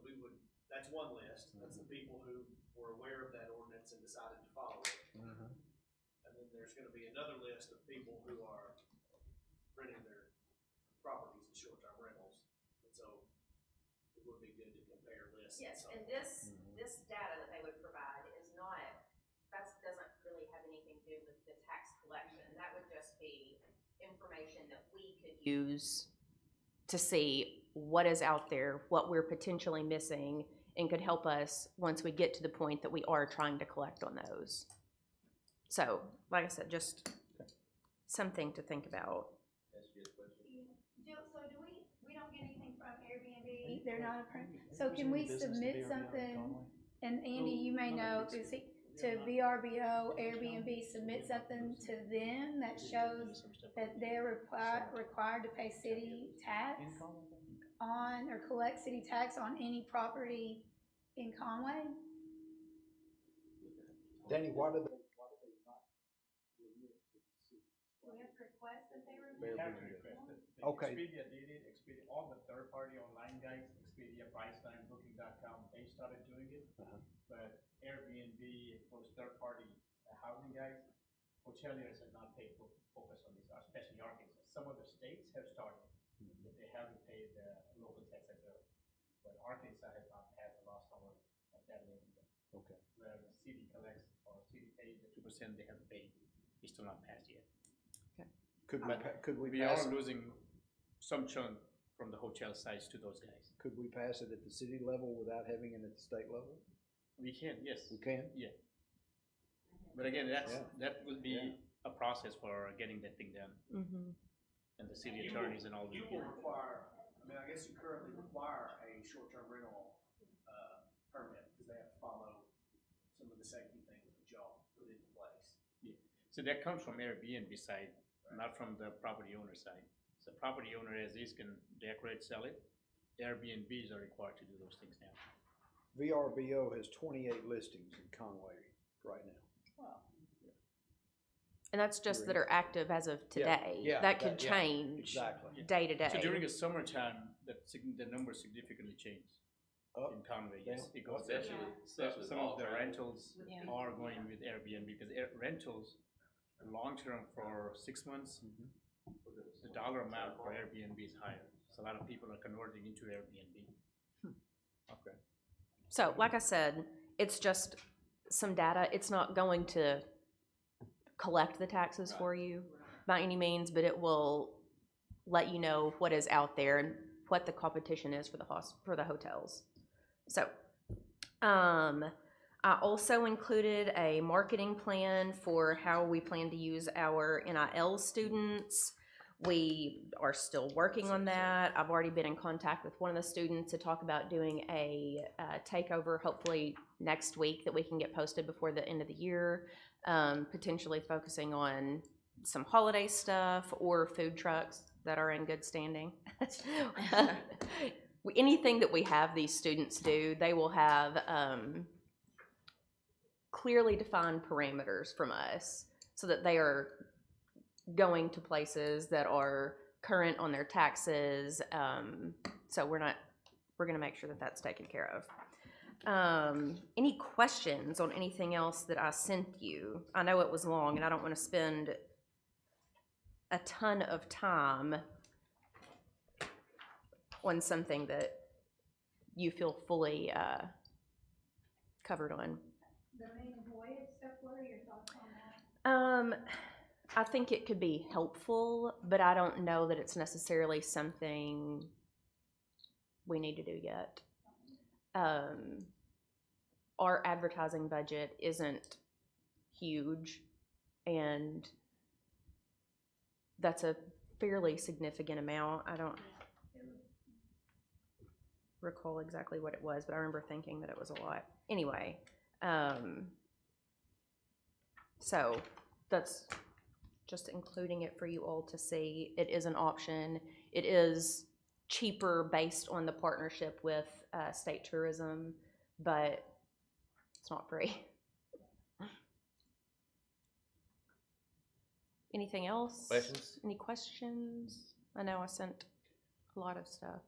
that's one list. That's the people who were aware of that ordinance and decided to follow it. And then there's gonna be another list of people who are renting their properties in short-term rentals. And so it would be good to compare lists. Yes, and this data that they would provide is not, doesn't really have anything to do with the tax collection. That would just be information that we could use To see what is out there, what we're potentially missing, and could help us once we get to the point that we are trying to collect on those. So, like I said, just something to think about. Jill, so we don't get anything from Airbnb, they're not so can we submit something, and Andy, you may know, to VRBO, Airbnb, submit something to them that shows that they're required to pay city tax on, or collect city tax on any property in Conway? Danny, why did they not Do remit to the city? we have to request that they We remit? have to request it. Okay. Expedia did it, all the third-party online guys, Expedia, Priceline, Booking.com, they started doing it. But Airbnb, those third-party housing guys, hoteliers have not paid focus on this, especially Arkansas. Some of the states have started. They have but Arkansas has not passed the law somewhere at that level yet. Okay. Where the city collects, or city pays the 2% they have to pay, it's still not passed yet. Could we We pass, are losing some chunk from the hotel sides to those guys. could we pass it at the city level without having it at the state level? We can, yes. We can? Yeah. But again, that will be Yeah. a process for getting that thing done. Mm-hmm. And the city attorneys and all. You will require, I mean, I guess you currently require a short-term rental, permit, because they have to follow some of the safety things that y'all put into place. So that comes from Airbnb side, not from the property owner side. So property owner as is can decorate, sell it. Airbnbs are required to do those things now. VRBO has 28 listings in Conway right now. And that's just that are active as of today. Yeah, That could that- yeah, change exactly. day to day. So during the summertime, the numbers significantly change Up, in Conway, yes. down. It goes Especially- down. especially Some fall of the travel. rentals Yeah. are going with Airbnb because rentals, long-term for 6 months, the dollar amount for Airbnb is higher. So a lot of people are converting into Airbnb. Okay. So, like I said, it's just some data. It's not going to collect the taxes for you by any means, but it will let you know what is out there and what the competition is for the hotels. So, I also included a marketing plan for how we plan to use our NIL students. We are still working on that. I've already been in contact with one of the students to talk about doing a takeover, hopefully next week, that we can get posted before the end of the year, potentially focusing on some holiday stuff or food trucks that are in good standing. Anything that we have these students do, they will have clearly defined parameters from us so that they are going to places that are current on their taxes. So we're going to make sure that that's taken care of. Any questions on anything else that I sent you? I know it was long and I don't want to spend a ton of time on something that you feel fully covered on. The main voyage stuff, what are your thoughts on that? I think it could be helpful, but I don't know that it's necessarily something we need to do yet. Our advertising budget isn't huge, and that's a fairly significant amount. I don't recall exactly what it was, but I remember thinking that it was a lot. Anyway, so that's just including it for you all to see. It is an option. It is cheaper based on the partnership with state tourism, but it's not free. Anything else? Questions? Any questions? I know I sent a lot of stuff.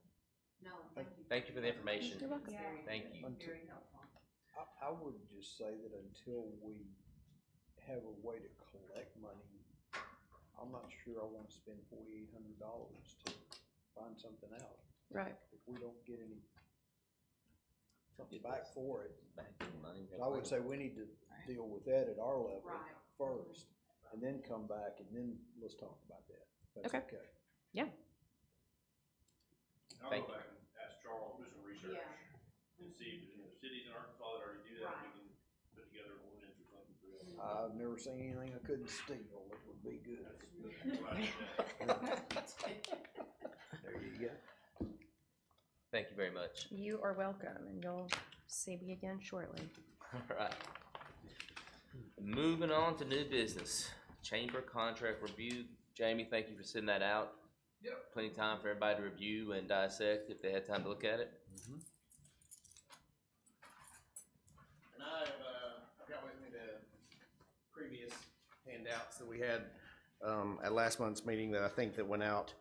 No, thank you. Thank you for the information. You're welcome. Thank you. Very helpful. I would just say that until we have a way to collect money, I'm not sure I wanna spend $4,800 to find something out. Right. If we don't get any, something back for it. Back to the money. So I would say we need to deal with that at our level Right. first, and then come back, and then let's talk about that. If that's Okay. okay. Yeah. I'll Thank go back and ask Charles, do some research, Yeah. and see if there's any other cities in Arkansas that already do that, we can put together an ordinance or something for that. I've never seen anything I couldn't steal that would be good. There you go. Thank you very much. You are welcome, and you'll see me again shortly. All right. Moving on to new business. Chamber contract review. Jamie, thank you for sending that out. Yep. Plenty of time for everybody to review and dissect if they had time to look at it. And I've got with me the previous handouts that we had, at last month's meeting that I think that went out,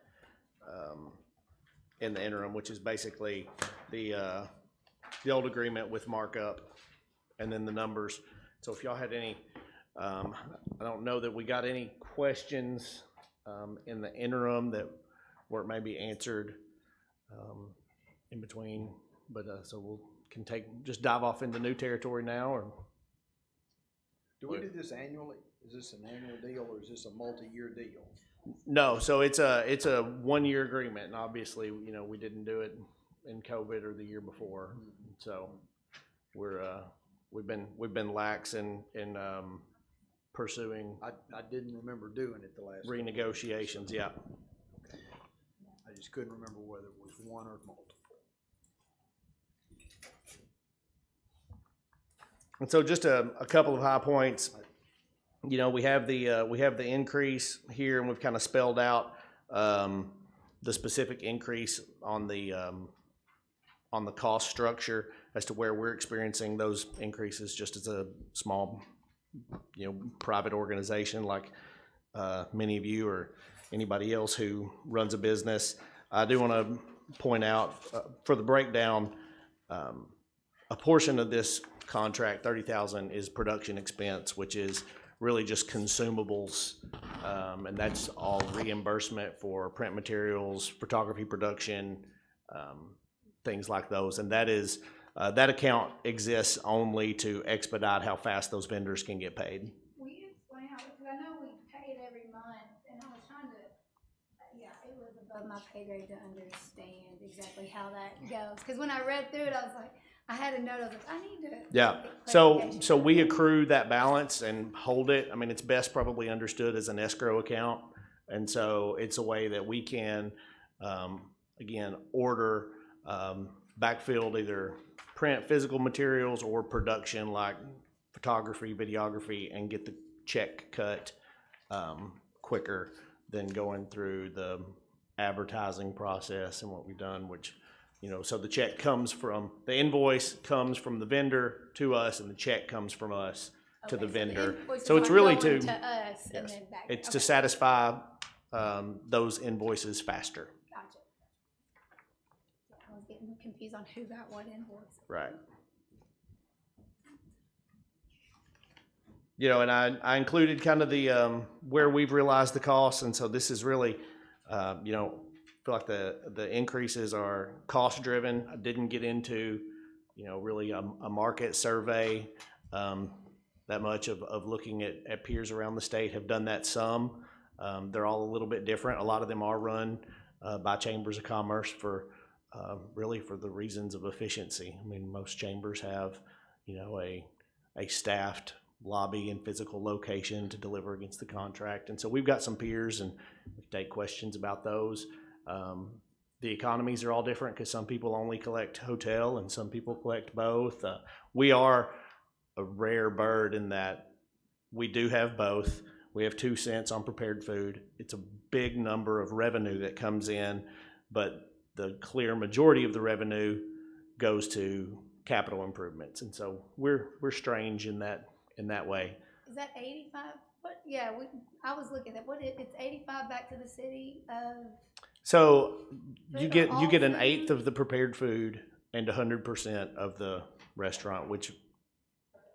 in the interim, which is basically the old agreement with markup and then the numbers. So if y'all had any, I don't know that we got any questions, in the interim that weren't maybe answered, in between but, so we'll, just dive off into new territory now, or? Do we do this annually? Is this an annual deal or is this a multi-year deal? No, so it's a 1-year agreement, and obviously, you know, we didn't do it in COVID or the year before, so we've been lax in pursuing I didn't remember doing it the last. renegotiations, yeah. Okay. I just couldn't remember whether it was one or multiple. And so just a couple of high points. You know, we have the increase here, and we've kind of spelled out the specific increase on the cost structure as to where we're experiencing those increases, just as a small, you know, private organization like many of you or anybody else who runs a business. I do want to point out for the breakdown, a portion of this contract, $30,000, is production expense, which is really just consumables, and that's all reimbursement for print materials, photography production, things like those. And that is that account exists only to expedite how fast those vendors can get paid. Will you explain how, because I know we pay it every month, and I was trying to, yeah, it was above my pay grade to understand exactly how that goes. Because when I read through it, I was like, I had a note, I was like, I need to. Yeah, so we accrue that balance and hold it. I mean, it's best probably understood as an escrow account. And so it's a way that we can, again, order backfilled either print physical materials or production like photography, videography, and get the check cut quicker than going through the advertising process and what we've done, which, you know, so the check comes from, the invoice comes from the vendor to us, and the check comes from us to the vendor. So it's really to us, yes, and then back. It's to satisfy those invoices faster. Gotcha. I was getting confused on who got what invoice. Right. You know, and I included kind of the where we've realized the costs, and so this is really, you know, I feel like the increases are cost driven. I didn't get into, you know, really a market survey that much of looking at peers around the state. Have done that some. They're all a little bit different. A lot of them are run by chambers of commerce for really for the reasons of efficiency. I mean, most chambers have, you know, a staffed lobby and physical location to deliver against the contract. And so we've got some peers, and we take questions about those. The economies are all different because some people only collect hotel and some people collect both. We are a rare bird in that we do have both. We have 2 cents on prepared food. It's a big number of revenue that comes in, but the clear majority of the revenue goes to capital improvements. And so we're strange in that way. Is that 85? What? Yeah, I was looking at it's 85 back to the city of. So you get an eighth of the prepared food and 100% of the restaurant, which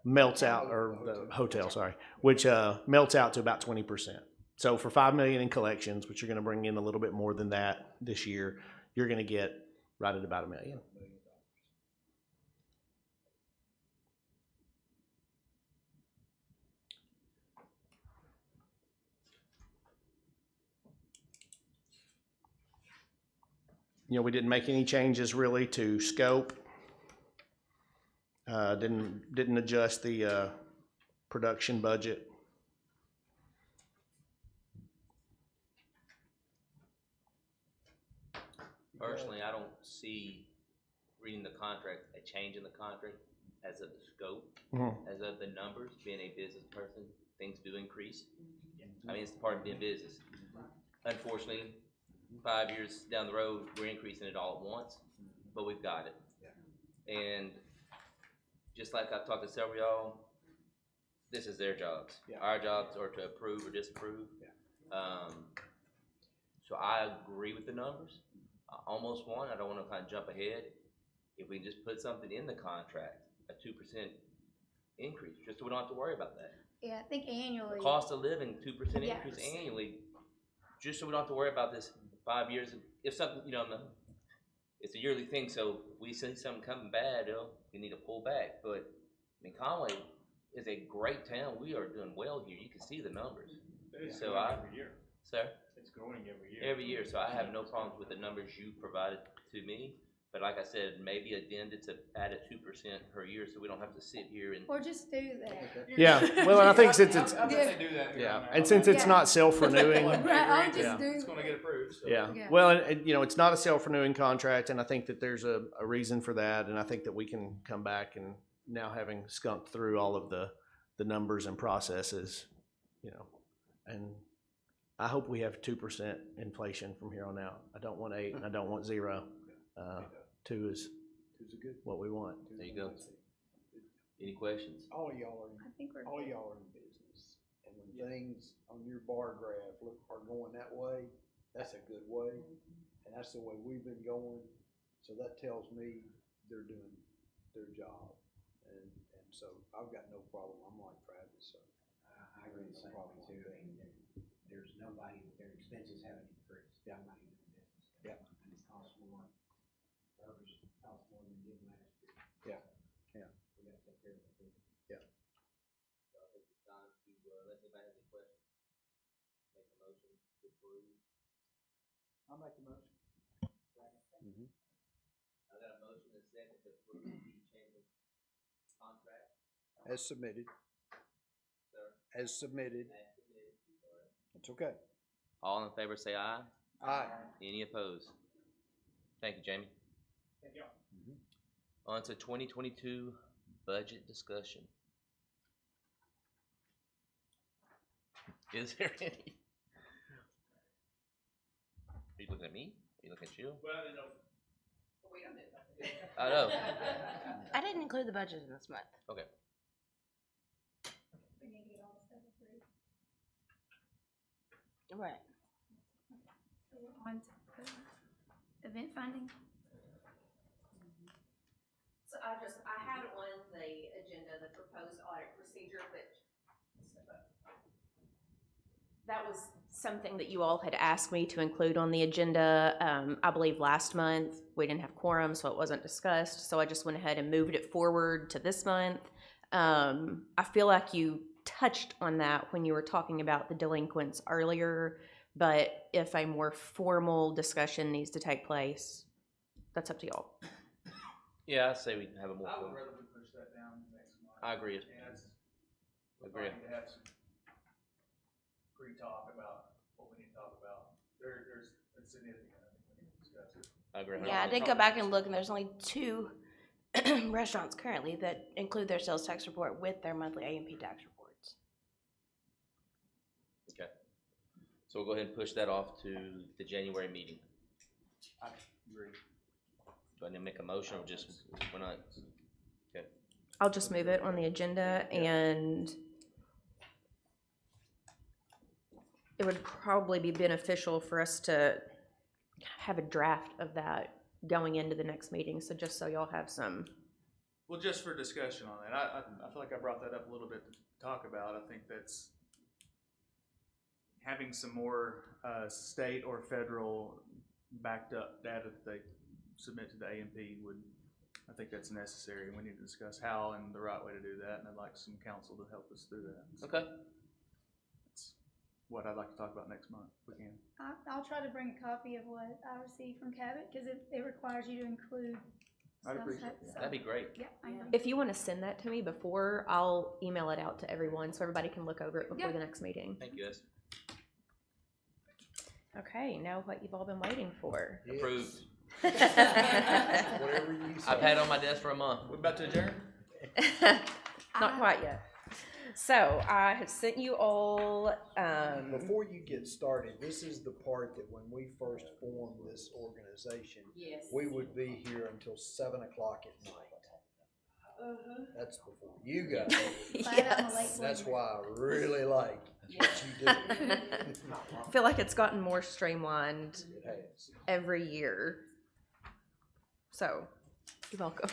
melts out, or the hotel, sorry, which melts out to about 20%. So for $5 million in collections, which you're going to bring in a little bit more than that this year, you're going to get right at about $1 million. You know, we didn't make any changes really to scope. Didn't adjust the production budget. Personally, I don't see reading the contract a change in the contract as of the scope, as of the numbers. Being a business person, things do increase. I mean, it's part of being business. Unfortunately, 5 years down the road, we're increasing it all at once, but we've got it. And just like I've talked to several of y'all, this is their jobs. Our jobs are to approve or disapprove. So I agree with the numbers. I almost want, I don't want to kind of jump ahead, if we can just put something in the contract, a 2% increase, just so we don't have to worry about that. Yeah, I think annually. Cost of living, 2% increase annually, just so we don't have to worry about this 5 years. If something, you know, it's a yearly thing, so if we see something coming bad, we need to pull back. But, I mean, Conway is a great town. We are doing well here. You can see the numbers. It's So growing every year. Sir? It's growing every year. Every year, so I have no problems with the numbers you provided to me. But like I said, maybe addended to add a 2% per year, so we don't have to sit here and. Or just do that. Yeah, well, and I think since it's, I bet they do that here yeah, now. and since it's Yeah. not self-renewing, Right, I'll just Yeah. do. It's gonna get approved, so. yeah. Yeah. Well, and, you know, it's not a self-renewing contract, and I think that there's a reason for that, and I think that we can come back and now having skunked through all of the numbers and processes, you know, and I hope we have 2% inflation from here on out. I don't want 8, and I don't want 0. 2 is what we want. There you go. Any questions? All of y'all I think we're. all y'all are in business, and when things on your bar graph are going that way, that's a good way, and that's the way we've been going. So that tells me they're doing their job, and so I've got no problem. I'm like Travis, so. I agree the same way too. I mean, there's nobody, their expenses haven't increased. Yeah. Nobody in the business. Yeah. And it costs more, burgers cost more than it did last year. Yeah, yeah. We gotta take care of it too. So I think it's time to, unless anybody has any questions, make a motion to approve. I'll make the motion. I got a motion and a second to approve the chamber contract. As submitted, Sir? as submitted. As submitted. It's okay. All in favor say aye. Aye. Any opposed? Thank you, Jamie. Thank y'all. On to 2022 budget discussion. Is there any? Are you looking at me? Are you looking at you? Well, I didn't know. We don't do that. I know. I didn't include the budget in this month. Okay. We need to get all the stuff approved. Right. So we're on to event funding. So I had on the agenda the proposed audit procedure, which, That was something that you all had asked me to include on the agenda. I believe last month, we didn't have quorum, so it wasn't discussed, so I just went ahead and moved it forward to this month. I feel like you touched on that when you were talking about the delinquents earlier, but if a more formal discussion needs to take place, that's up to y'all. Yeah, I say we can have a more. I would formal- rather we push that down next month. I agree. And that's, we're Agree. going to have some pre-talk about what we need to talk about. There's, it's significant, I think we need to discuss it. I agree. Yeah, I did go back and look, and there's only 2 restaurants currently that include their sales tax report with their monthly A&P tax reports. Okay. So we'll go ahead and push that off to the January meeting. I agree. Do I need to make a motion or just, we're not? Okay. I'll just move it on the agenda, and it would probably be beneficial for us to have a draft of that going into the next meeting, so just so y'all have some. Well, just for discussion on that, I feel like I brought that up a little bit to talk about. I think that's having some more state or federal backed up data that they submit to the A&P would, I think that's necessary. We need to discuss how and the right way to do that, and I'd like some counsel to help us through that. So Okay. that's what I'd like to talk about next month, if we can. I'll try to bring a copy of what I received from Cabot, because it requires you to include. I'd stuff, appreciate so- That'd be great. Yeah, I agree. If you want to send that to me before, I'll email it out to everyone so everybody can look over it before Yeah. the next meeting. Thank you, Esther. Okay, now what you've all been waiting for. Approved. Whatever you say. I've had it on my desk for a month. We're about to adjourn? Not quite yet. So I have sent you all. Before you get started, this is the part that when we first formed this organization, yes. we would be here until 7 o'clock at night. That's before you got here. Glad I'm a late Yes. That's why I really like what you do. I feel like it's gotten more streamlined It has. every year. So, you're welcome.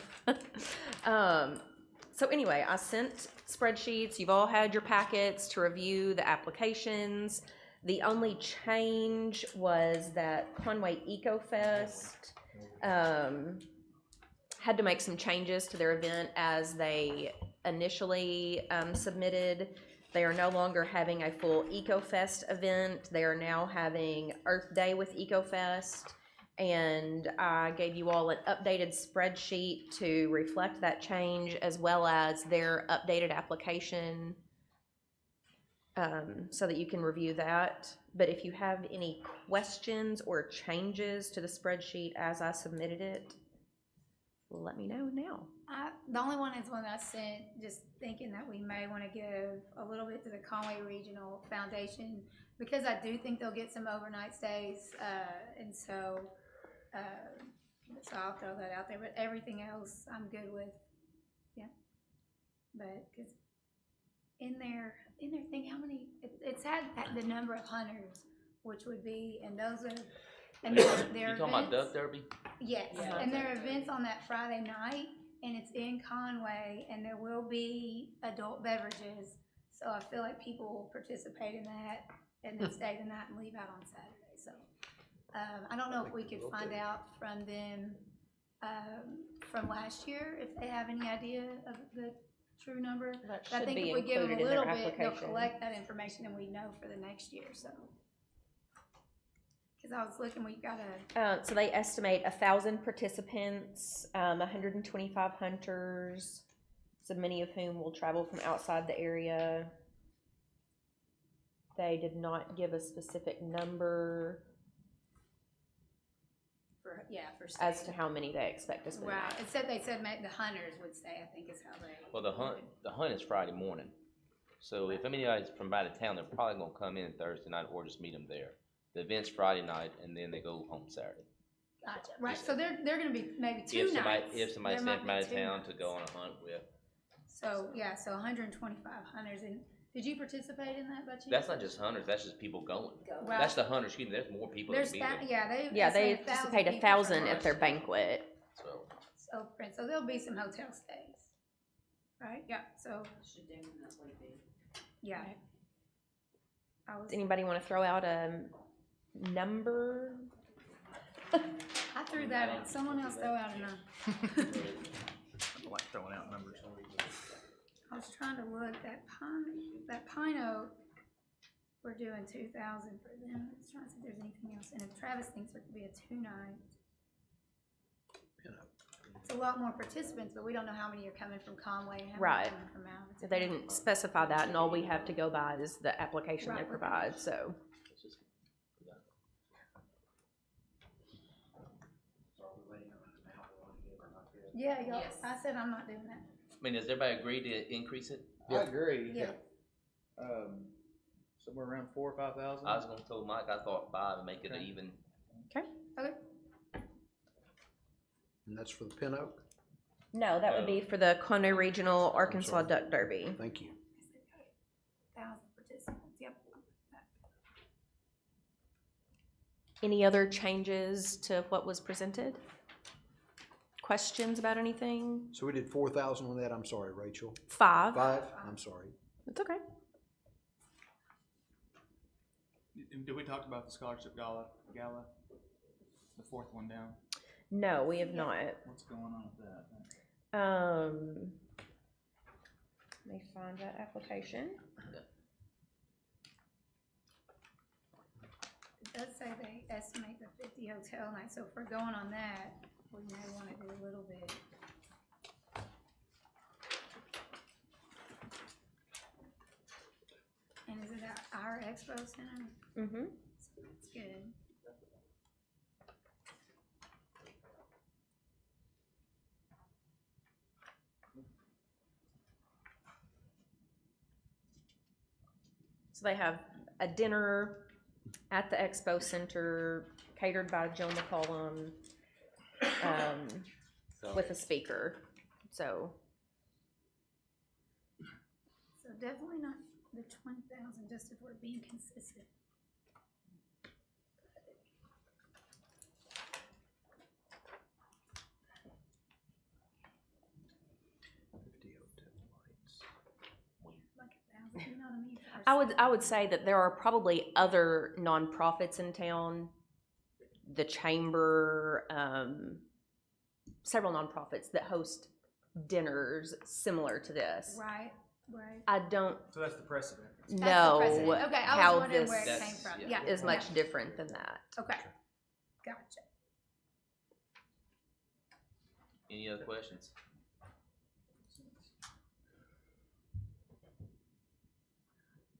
So anyway, I sent spreadsheets. You've all had your packets to review the applications. The only change was that Conway Eco Fest, had to make some changes to their event as they initially, submitted. They are no longer having a full Eco Fest event. They are now having Earth Day with Eco Fest. And I gave you all an updated spreadsheet to reflect that change, as well as their updated application, so that you can review that. But if you have any questions or changes to the spreadsheet as I submitted it, let me know now. The only one is one I sent, just thinking that we may want to give a little bit to the Conway Regional Foundation, because I do think they'll get some overnight stays, and so I'll throw that out there. But everything else, I'm good with. Yeah, but because in their thing, how many? It's had the number of hunters, which would be, and those are. And their You talking about Duck Derby? Yes, and there are events on that Friday night, and it's in Conway, and there will be adult beverages. So I feel like people will participate in that and then stay the night and leave out on Saturday. So I don't know if we could find out from them from last year if they have any idea of the true number. That But I should think be if we give them a included in their little bit, they'll application. collect that information and we know for the next year. So. Because I was looking, we got a. So they estimate 1,000 participants, 125 hunters, so many of whom will travel from outside the area. They did not give a specific number For as staying. to how many they expect to spend. Right, they said the hunters would stay, I think is how they. Well, the hunt is Friday morning. So if anybody's from out of town, they're probably gonna come in Thursday night or just meet them there. The event's Friday night, and then they go home Saturday. Gotcha, right, so they're gonna be maybe two nights. If somebody's There sent from might out of be two town to nights. go on a hunt with, So, yeah, so 125 hunters, and did you participate in that, Butchie? that's not just hunters, that's just people going. Well, That's the hunters, excuse me, there's more people that There's be there. They anticipate 1,000 at their banquet. So there'll be some hotel stays, right, yeah, so. Should definitely be. Yeah. Does anybody want to throw out a number? I threw that in, someone else throw out a number. I like throwing out numbers. I was trying to look, that Pine Oak, we're doing 2,000 for them. I was trying to see if there's anything else, and if Travis thinks it could be a 2-night. It's a lot more participants, but we don't know how many are coming from Conway and how many Right. are coming from Mountain. They didn't specify that, and all we have to go by is the application they Right. provide, so. Yeah, y'all, Yes. I said I'm not doing that. I mean, does everybody agree to increase it? I agree. Yeah. Somewhere around 4,000 or 5,000. I was gonna tell Mike, I thought 5 and make it Okay. even. Okay. And that's for the Pin Oak? No, that would be for the Conway Regional Arkansas sorry. Duck Derby. Thank you. 1,000 participants, yep. Any other changes to what was presented? Questions about anything? So we did 4,000 on that, I'm sorry, Rachel. 5. 5, I'm sorry. It's okay. Did we talk about the scholarship gala? The fourth one down? No, we have not. What's going on with that? Let me find that application. It does say they estimate the 50 hotel nights, so if we're going on that, we may wanna do a little bit. And is it at our expo center? Mm-hmm. So that's good. So they have a dinner at the expo center catered by Joe McCollum, with a speaker, so. So definitely not the 20,000, just if we're being consistent. $50 hotel lights. Like 1,000, you know what I mean? I would say that there are probably other nonprofits in town, the chamber, several nonprofits that host dinners similar to this. Right, right. I don't So that's the precedent. know precedent. Okay, I was how wondering this where it came from. Yeah. is much different than that. Okay, gotcha. Any other questions?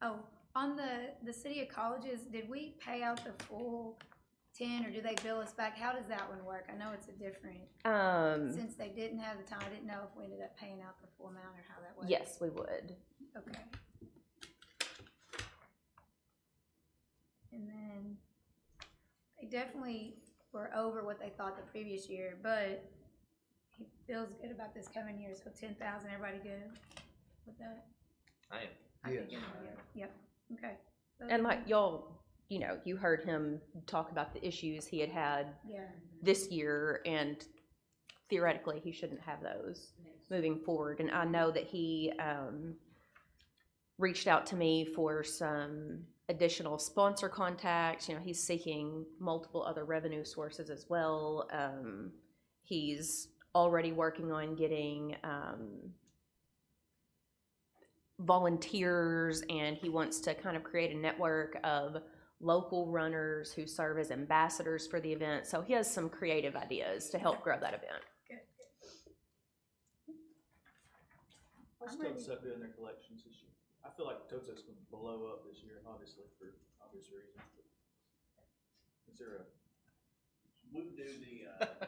Oh, on the city of colleges, did we pay out the full 10 or do they bill us back? How does that one work? I know it's a different, since they didn't have the time, I didn't know if we ended up paying out the full amount or how that works. Yes, we would. Okay. And then they definitely were over what they thought the previous year, but he feels good about this coming year, so 10,000, everybody good with that? I am. I think everybody is. Yep, okay. And like y'all, you know, you heard him talk about the issues he had Yeah. this year, and theoretically he shouldn't have those moving forward. And I know that he reached out to me for some additional sponsor contacts. You know, he's seeking multiple other revenue sources as well. He's already working on getting volunteers, and he wants to kind of create a network of local runners who serve as ambassadors for the event. So he has some creative ideas to help grow that event. How's Totes up doing their collections this year? I feel like Totes Up's gonna blow up this year, obviously, for obvious reasons. But is there a? We do the, you know, that's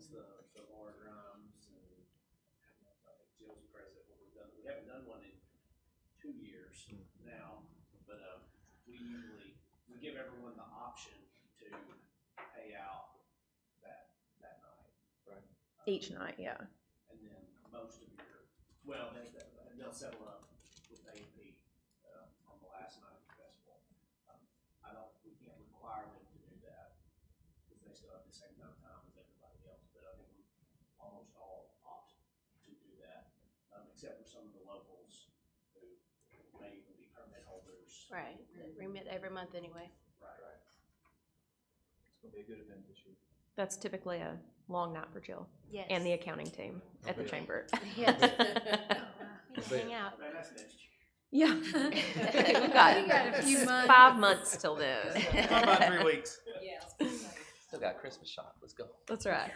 the bar drums and Jill's present, what we've done. We haven't done one in 2 years now, but, we give everyone the option to pay out that night. Right. Each night, yeah. And then most of your, well, they'll settle up with A&P, on the last night of the festival. We can't require them to do that, because they still have the same amount of time as everybody else, but I think we almost all opt to do that, except for some of the locals who may even be permit holders. Right, remit every month anyway. Right. It's gonna be a good event this year. That's typically a long night for Jill. Yes. And the accounting team at the chamber. Yes. Hang out. Man, that's next year. Yeah. We've got a few months. 5 months till then. About 3 weeks. Still got Christmas shop. Let's go. That's right.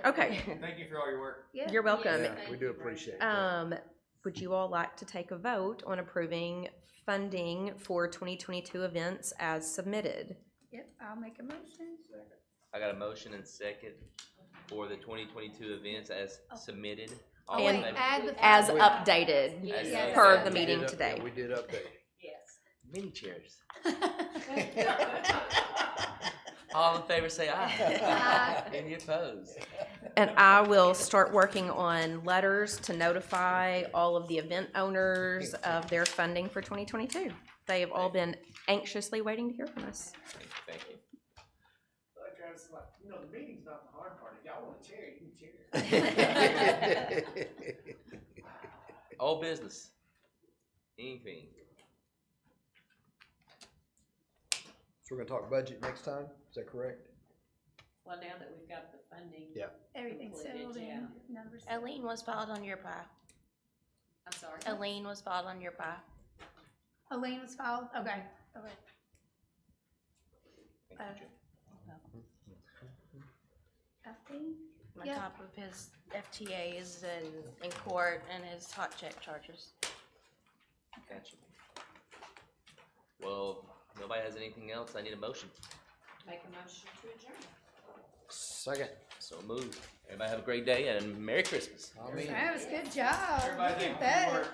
Okay. Thank you for all your work. Yeah. You're welcome. Yeah, we do appreciate that. Would you all like to take a vote on approving funding for 2022 events as submitted? Yep, I'll make a motion. I got a motion and second for the 2022 events as submitted. Oh, All in wait, favor? add the. As five. updated Yes. per Yes. the meeting Yeah, today. we did update. Mini chairs. All in favor say aye. Any opposed? And I will start working on letters to notify all of the event owners of their funding for 2022. They have all been anxiously waiting to hear from us. Thank you. Travis is like, you know, the meeting's not the hard part. If y'all want a chair, you can chair. All business. Anything. So we're gonna talk budget next time, is that correct? Well, now that we've got the funding. Yeah. Everything's settled in, numbers. A lien was filed on your pie. I'm sorry. A lien was filed on your pie. A lien was filed, okay, okay. I think, On Yeah. top of his FTAs and in court and his hot check charges. Gotcha. Well, nobody has anything else. I need a motion. Make a motion to adjourn. Second. So move. Everybody have a great day and Merry Christmas. I mean. Travis, good job. Everybody Look thank at you for your that. work.